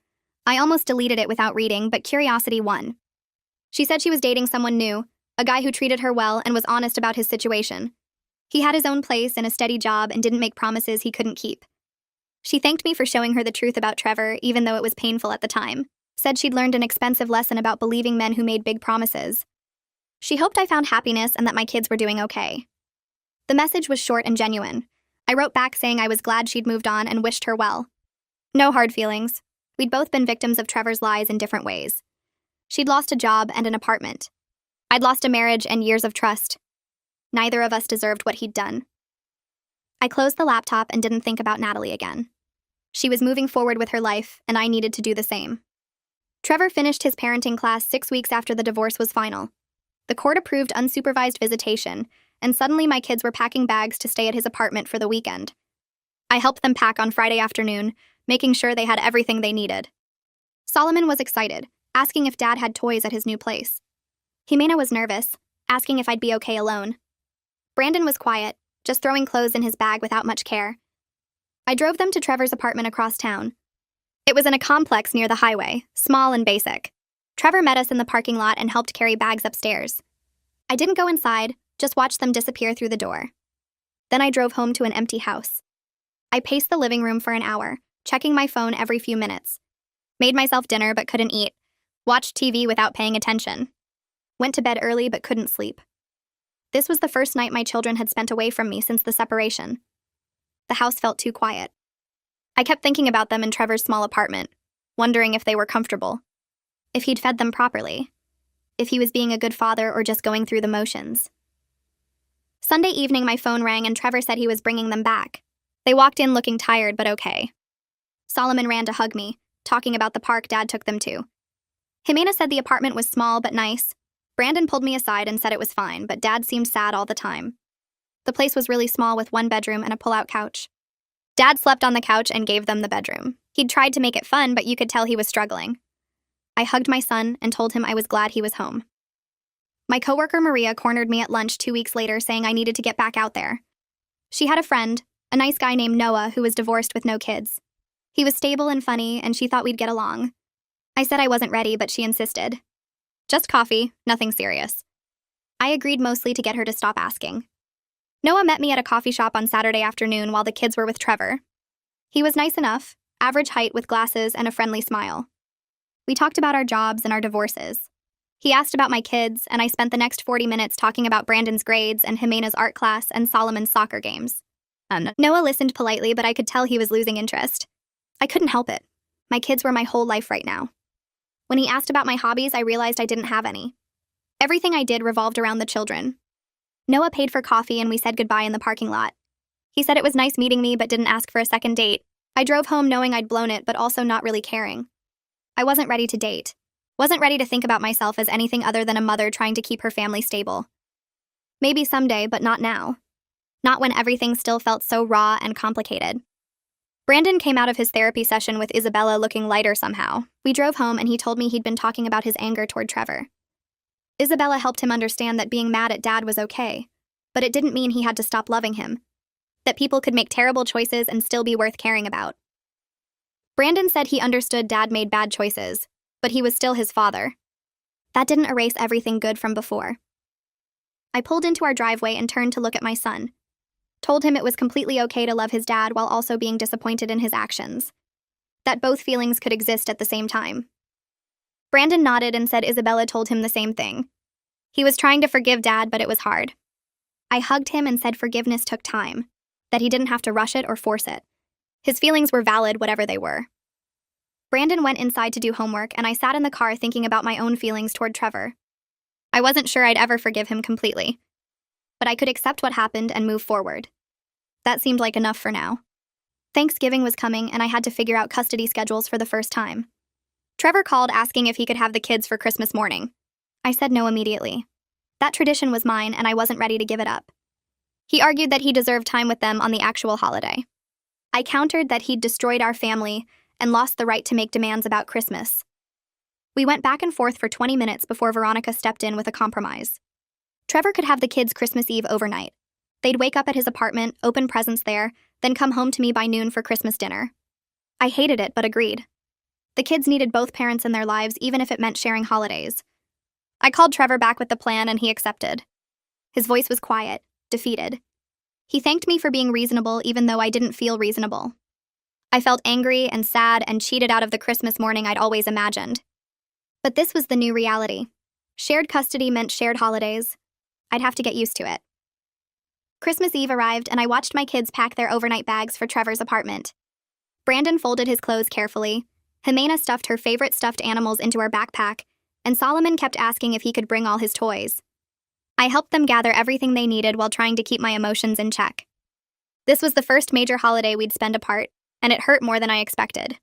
S1: I almost deleted it without reading, but curiosity won. She said she was dating someone new, a guy who treated her well and was honest about his situation. He had his own place and a steady job and didn't make promises he couldn't keep. She thanked me for showing her the truth about Trevor, even though it was painful at the time. Said she'd learned an expensive lesson about believing men who made big promises. She hoped I found happiness and that my kids were doing okay. The message was short and genuine. I wrote back saying I was glad she'd moved on and wished her well. No hard feelings. We'd both been victims of Trevor's lies in different ways. She'd lost a job and an apartment. I'd lost a marriage and years of trust. Neither of us deserved what he'd done. I closed the laptop and didn't think about Natalie again. She was moving forward with her life, and I needed to do the same. Trevor finished his parenting class 6 weeks after the divorce was final. The court approved unsupervised visitation, and suddenly my kids were packing bags to stay at his apartment for the weekend. I helped them pack on Friday afternoon, making sure they had everything they needed. Solomon was excited, asking if Dad had toys at his new place. Jimena was nervous, asking if I'd be okay alone. Brandon was quiet, just throwing clothes in his bag without much care. I drove them to Trevor's apartment across town. It was in a complex near the highway, small and basic. Trevor met us in the parking lot and helped carry bags upstairs. I didn't go inside, just watched them disappear through the door. Then I drove home to an empty house. I paced the living room for an hour, checking my phone every few minutes. Made myself dinner but couldn't eat. Watched TV without paying attention. Went to bed early but couldn't sleep. This was the first night my children had spent away from me since the separation. The house felt too quiet. I kept thinking about them in Trevor's small apartment, wondering if they were comfortable, if he'd fed them properly, if he was being a good father or just going through the motions. Sunday evening, my phone rang and Trevor said he was bringing them back. They walked in looking tired but okay. Solomon ran to hug me, talking about the park Dad took them to. Jimena said the apartment was small but nice. Brandon pulled me aside and said it was fine, but Dad seemed sad all the time. The place was really small with one bedroom and a pull-out couch. Dad slept on the couch and gave them the bedroom. He'd tried to make it fun, but you could tell he was struggling. I hugged my son and told him I was glad he was home. My coworker Maria cornered me at lunch 2 weeks later saying I needed to get back out there. She had a friend, a nice guy named Noah, who was divorced with no kids. He was stable and funny, and she thought we'd get along. I said I wasn't ready, but she insisted. Just coffee, nothing serious. I agreed mostly to get her to stop asking. Noah met me at a coffee shop on Saturday afternoon while the kids were with Trevor. He was nice enough, average height with glasses and a friendly smile. We talked about our jobs and our divorces. He asked about my kids, and I spent the next 40 minutes talking about Brandon's grades and Jimena's art class and Solomon's soccer games. Noah listened politely, but I could tell he was losing interest. I couldn't help it. My kids were my whole life right now. When he asked about my hobbies, I realized I didn't have any. Everything I did revolved around the children. Noah paid for coffee and we said goodbye in the parking lot. He said it was nice meeting me but didn't ask for a second date. I drove home knowing I'd blown it but also not really caring. I wasn't ready to date. Wasn't ready to think about myself as anything other than a mother trying to keep her family stable. Maybe someday, but not now. Not when everything still felt so raw and complicated. Brandon came out of his therapy session with Isabella looking lighter somehow. We drove home and he told me he'd been talking about his anger toward Trevor. Isabella helped him understand that being mad at Dad was okay, but it didn't mean he had to stop loving him. That people could make terrible choices and still be worth caring about. Brandon said he understood Dad made bad choices, but he was still his father. That didn't erase everything good from before. I pulled into our driveway and turned to look at my son. Told him it was completely okay to love his dad while also being disappointed in his actions. That both feelings could exist at the same time. Brandon nodded and said Isabella told him the same thing. He was trying to forgive Dad, but it was hard. I hugged him and said forgiveness took time, that he didn't have to rush it or force it. His feelings were valid, whatever they were. Brandon went inside to do homework, and I sat in the car thinking about my own feelings toward Trevor. I wasn't sure I'd ever forgive him completely, but I could accept what happened and move forward. That seemed like enough for now. Thanksgiving was coming, and I had to figure out custody schedules for the first time. Trevor called asking if he could have the kids for Christmas morning. I said no immediately. That tradition was mine, and I wasn't ready to give it up. He argued that he deserved time with them on the actual holiday. I countered that he'd destroyed our family and lost the right to make demands about Christmas. We went back and forth for 20 minutes before Veronica stepped in with a compromise. Trevor could have the kids Christmas Eve overnight. They'd wake up at his apartment, open presents there, then come home to me by noon for Christmas dinner. I hated it, but agreed. The kids needed both parents in their lives, even if it meant sharing holidays. I called Trevor back with the plan, and he accepted. His voice was quiet, defeated. He thanked me for being reasonable, even though I didn't feel reasonable. I felt angry and sad and cheated out of the Christmas morning I'd always imagined. But this was the new reality. Shared custody meant shared holidays. I'd have to get used to it. Christmas Eve arrived, and I watched my kids pack their overnight bags for Trevor's apartment. Brandon folded his clothes carefully. Jimena stuffed her favorite stuffed animals into her backpack, and Solomon kept asking if he could bring all his toys. I helped them gather everything they needed while trying to keep my emotions in check. This was the first major holiday we'd spend apart, and it hurt more than I expected.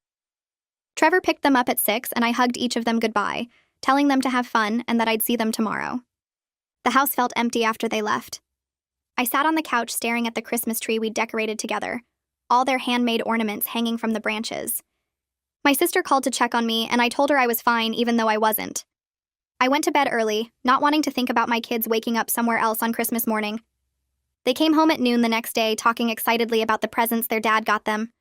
S1: Trevor picked them up at 6, and I hugged each of them goodbye, telling them to have fun and that I'd see them tomorrow. The house felt empty after they left. I sat on the couch staring at the Christmas tree we'd decorated together, all their handmade ornaments hanging from the branches. My sister called to check on me, and I told her I was fine even though I wasn't. I went to bed early, not wanting to think about my kids waking up somewhere else on Christmas morning. They came home at noon the next day, talking excitedly about the presents their dad got them.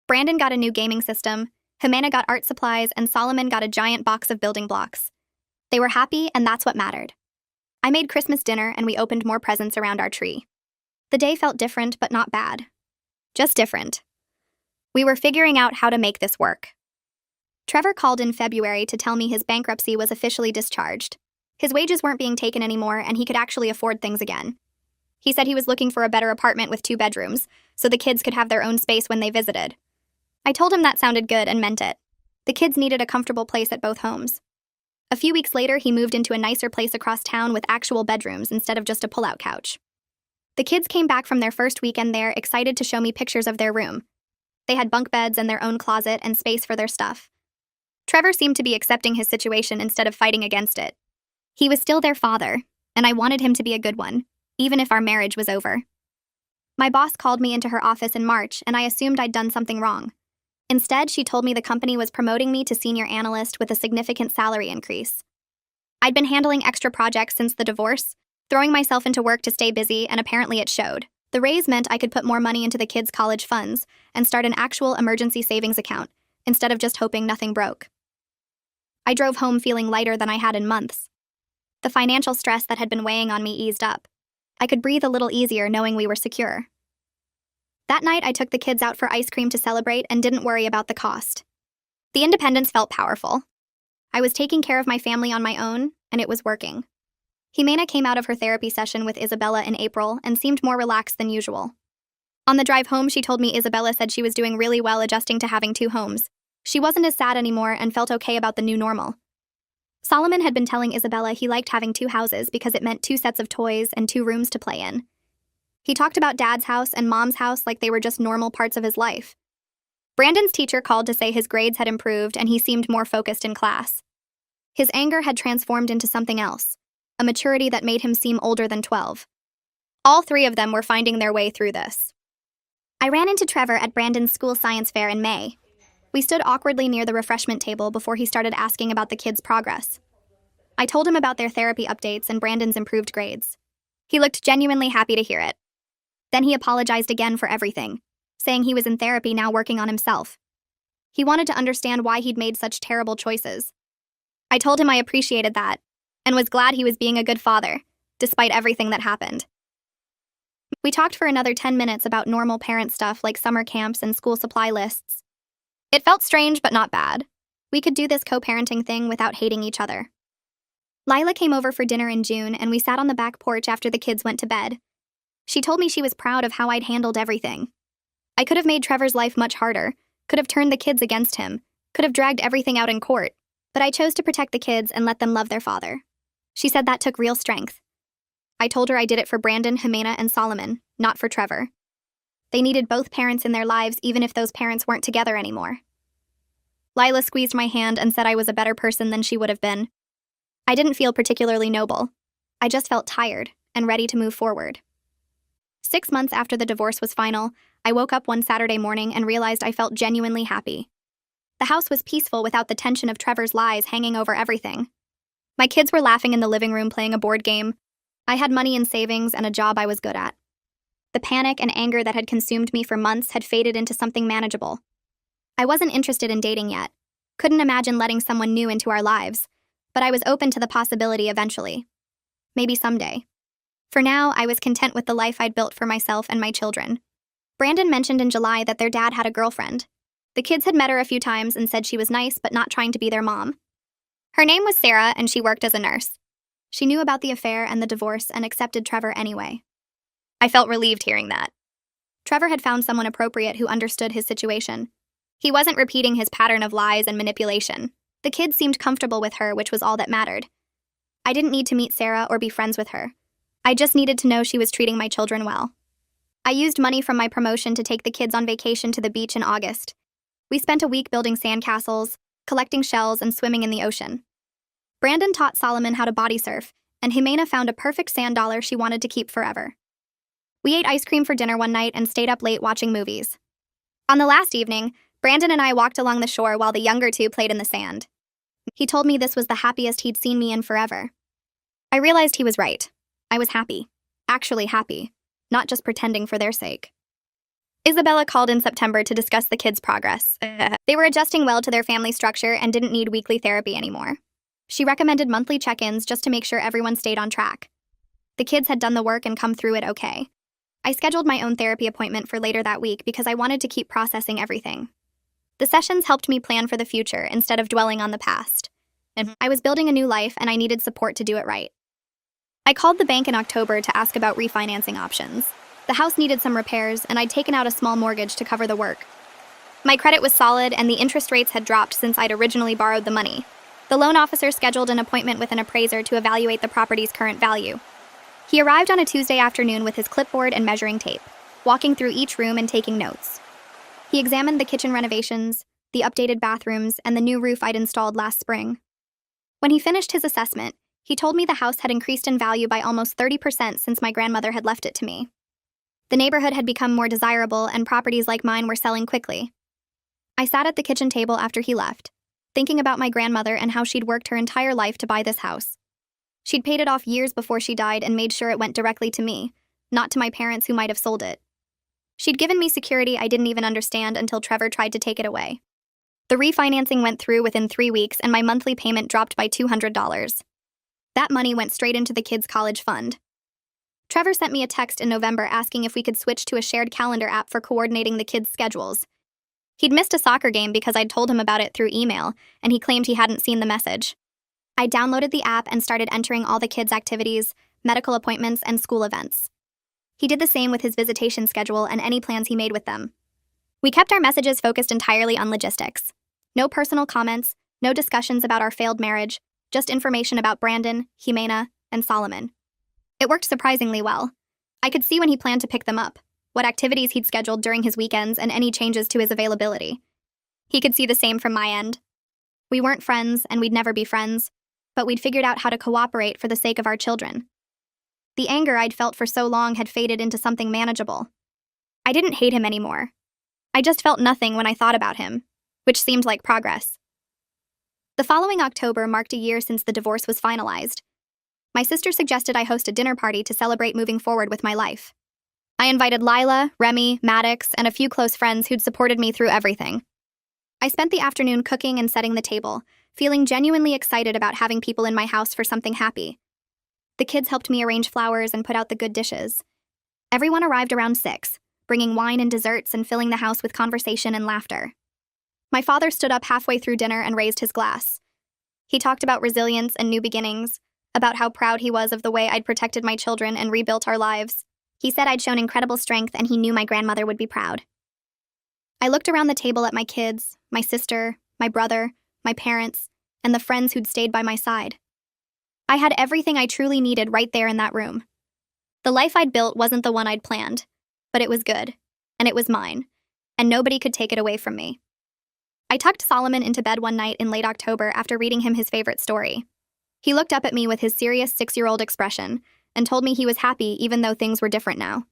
S1: Brandon got a new gaming system, Jimena got art supplies, and Solomon got a giant box of building blocks. They were happy, and that's what mattered. I made Christmas dinner, and we opened more presents around our tree. The day felt different, but not bad. Just different. We were figuring out how to make this work. Trevor called in February to tell me his bankruptcy was officially discharged. His wages weren't being taken anymore, and he could actually afford things again. He said he was looking for a better apartment with 2 bedrooms, so the kids could have their own space when they visited. I told him that sounded good and meant it. The kids needed a comfortable place at both homes. A few weeks later, he moved into a nicer place across town with actual bedrooms instead of just a pull-out couch. The kids came back from their first weekend there, excited to show me pictures of their room. They had bunk beds and their own closet and space for their stuff. Trevor seemed to be accepting his situation instead of fighting against it. He was still their father, and I wanted him to be a good one, even if our marriage was over. My boss called me into her office in March, and I assumed I'd done something wrong. Instead, she told me the company was promoting me to senior analyst with a significant salary increase. I'd been handling extra projects since the divorce, throwing myself into work to stay busy, and apparently it showed. The raise meant I could put more money into the kids' college funds and start an actual emergency savings account, instead of just hoping nothing broke. I drove home feeling lighter than I had in months. The financial stress that had been weighing on me eased up. I could breathe a little easier knowing we were secure. That night, I took the kids out for ice cream to celebrate and didn't worry about the cost. The independence felt powerful. I was taking care of my family on my own, and it was working. Jimena came out of her therapy session with Isabella in April and seemed more relaxed than usual. On the drive home, she told me Isabella said she was doing really well adjusting to having 2 homes. She wasn't as sad anymore and felt okay about the new normal. Solomon had been telling Isabella he liked having 2 houses because it meant 2 sets of toys and 2 rooms to play in. He talked about Dad's house and Mom's house like they were just normal parts of his life. Brandon's teacher called to say his grades had improved and he seemed more focused in class. His anger had transformed into something else, a maturity that made him seem older than 12. All 3 of them were finding their way through this. I ran into Trevor at Brandon's school science fair in May. We stood awkwardly near the refreshment table before he started asking about the kids' progress. I told him about their therapy updates and Brandon's improved grades. He looked genuinely happy to hear it. Then he apologized again for everything, saying he was in therapy now working on himself. He wanted to understand why he'd made such terrible choices. I told him I appreciated that, and was glad he was being a good father, despite everything that happened. We talked for another 10 minutes about normal parent stuff like summer camps and school supply lists. It felt strange but not bad. We could do this co-parenting thing without hating each other. Lila came over for dinner in June and we sat on the back porch after the kids went to bed. She told me she was proud of how I'd handled everything. I could have made Trevor's life much harder, could have turned the kids against him, could have dragged everything out in court, but I chose to protect the kids and let them love their father. She said that took real strength. I told her I did it for Brandon, Jimena, and Solomon, not for Trevor. They needed both parents in their lives even if those parents weren't together anymore. Lila squeezed my hand and said I was a better person than she would have been. I didn't feel particularly noble. I just felt tired and ready to move forward. 6 months after the divorce was final, I woke up one Saturday morning and realized I felt genuinely happy. The house was peaceful without the tension of Trevor's lies hanging over everything. My kids were laughing in the living room playing a board game. I had money in savings and a job I was good at. The panic and anger that had consumed me for months had faded into something manageable. I wasn't interested in dating yet. Couldn't imagine letting someone new into our lives, but I was open to the possibility eventually. Maybe someday. For now, I was content with the life I'd built for myself and my children. Brandon mentioned in July that their dad had a girlfriend. The kids had met her a few times and said she was nice but not trying to be their mom. Her name was Sarah and she worked as a nurse. She knew about the affair and the divorce and accepted Trevor anyway. I felt relieved hearing that. Trevor had found someone appropriate who understood his situation. He wasn't repeating his pattern of lies and manipulation. The kids seemed comfortable with her, which was all that mattered. I didn't need to meet Sarah or be friends with her. I just needed to know she was treating my children well. I used money from my promotion to take the kids on vacation to the beach in August. We spent a week building sandcastles, collecting shells, and swimming in the ocean. Brandon taught Solomon how to body surf, and Jimena found a perfect sand dollar she wanted to keep forever. We ate ice cream for dinner one night and stayed up late watching movies. On the last evening, Brandon and I walked along the shore while the younger 2 played in the sand. He told me this was the happiest he'd seen me in forever. I realized he was right. I was happy. Actually happy. Not just pretending for their sake. Isabella called in September to discuss the kids' progress. They were adjusting well to their family structure and didn't need weekly therapy anymore. She recommended monthly check-ins just to make sure everyone stayed on track. The kids had done the work and come through it okay. I scheduled my own therapy appointment for later that week because I wanted to keep processing everything. The sessions helped me plan for the future instead of dwelling on the past. And I was building a new life and I needed support to do it right. I called the bank in October to ask about refinancing options. The house needed some repairs and I'd taken out a small mortgage to cover the work. My credit was solid and the interest rates had dropped since I'd originally borrowed the money. The loan officer scheduled an appointment with an appraiser to evaluate the property's current value. He arrived on a Tuesday afternoon with his clipboard and measuring tape, walking through each room and taking notes. He examined the kitchen renovations, the updated bathrooms, and the new roof I'd installed last spring. When he finished his assessment, he told me the house had increased in value by almost 30% since my grandmother had left it to me. The neighborhood had become more desirable, and properties like mine were selling quickly. I sat at the kitchen table after he left, thinking about my grandmother and how she'd worked her entire life to buy this house. She'd paid it off years before she died and made sure it went directly to me, not to my parents who might have sold it. She'd given me security I didn't even understand until Trevor tried to take it away. The refinancing went through within 3 weeks, and my monthly payment dropped by $200. That money went straight into the kids' college fund. Trevor sent me a text in November asking if we could switch to a shared calendar app for coordinating the kids' schedules. He'd missed a soccer game because I'd told him about it through email, and he claimed he hadn't seen the message. I downloaded the app and started entering all the kids' activities, medical appointments, and school events. He did the same with his visitation schedule and any plans he made with them. We kept our messages focused entirely on logistics. No personal comments, no discussions about our failed marriage, just information about Brandon, Jimena, and Solomon. It worked surprisingly well. I could see when he planned to pick them up, what activities he'd scheduled during his weekends, and any changes to his availability. He could see the same from my end. We weren't friends, and we'd never be friends, but we'd figured out how to cooperate for the sake of our children. The anger I'd felt for so long had faded into something manageable. I didn't hate him anymore. I just felt nothing when I thought about him, which seemed like progress. The following October marked a year since the divorce was finalized. My sister suggested I host a dinner party to celebrate moving forward with my life. I invited Lila, Remy, Maddox, and a few close friends who'd supported me through everything. I spent the afternoon cooking and setting the table, feeling genuinely excited about having people in my house for something happy. The kids helped me arrange flowers and put out the good dishes. Everyone arrived around 6, bringing wine and desserts and filling the house with conversation and laughter. My father stood up halfway through dinner and raised his glass. He talked about resilience and new beginnings, about how proud he was of the way I'd protected my children and rebuilt our lives. He said I'd shown incredible strength and he knew my grandmother would be proud. I looked around the table at my kids, my sister, my brother, my parents, and the friends who'd stayed by my side. I had everything I truly needed right there in that room. The life I'd built wasn't the one I'd planned, but it was good, and it was mine, and nobody could take it away from me. I tucked Solomon into bed one night in late October after reading him his favorite story. He looked up at me with his serious 6-year-old expression and told me he was happy even though things were different now.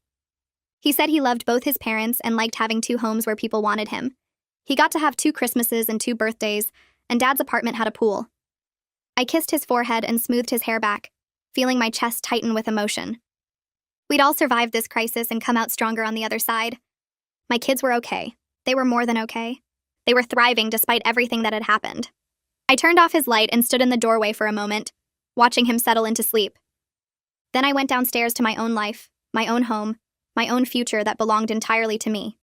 S1: He said he loved both his parents and liked having 2 homes where people wanted him. He got to have 2 Christmases and 2 birthdays, and Dad's apartment had a pool. I kissed his forehead and smoothed his hair back, feeling my chest tighten with emotion. We'd all survived this crisis and come out stronger on the other side. My kids were okay. They were more than okay. They were thriving despite everything that had happened. I turned off his light and stood in the doorway for a moment, watching him settle into sleep. Then I went downstairs to my own life, my own home, my own future that belonged entirely to me.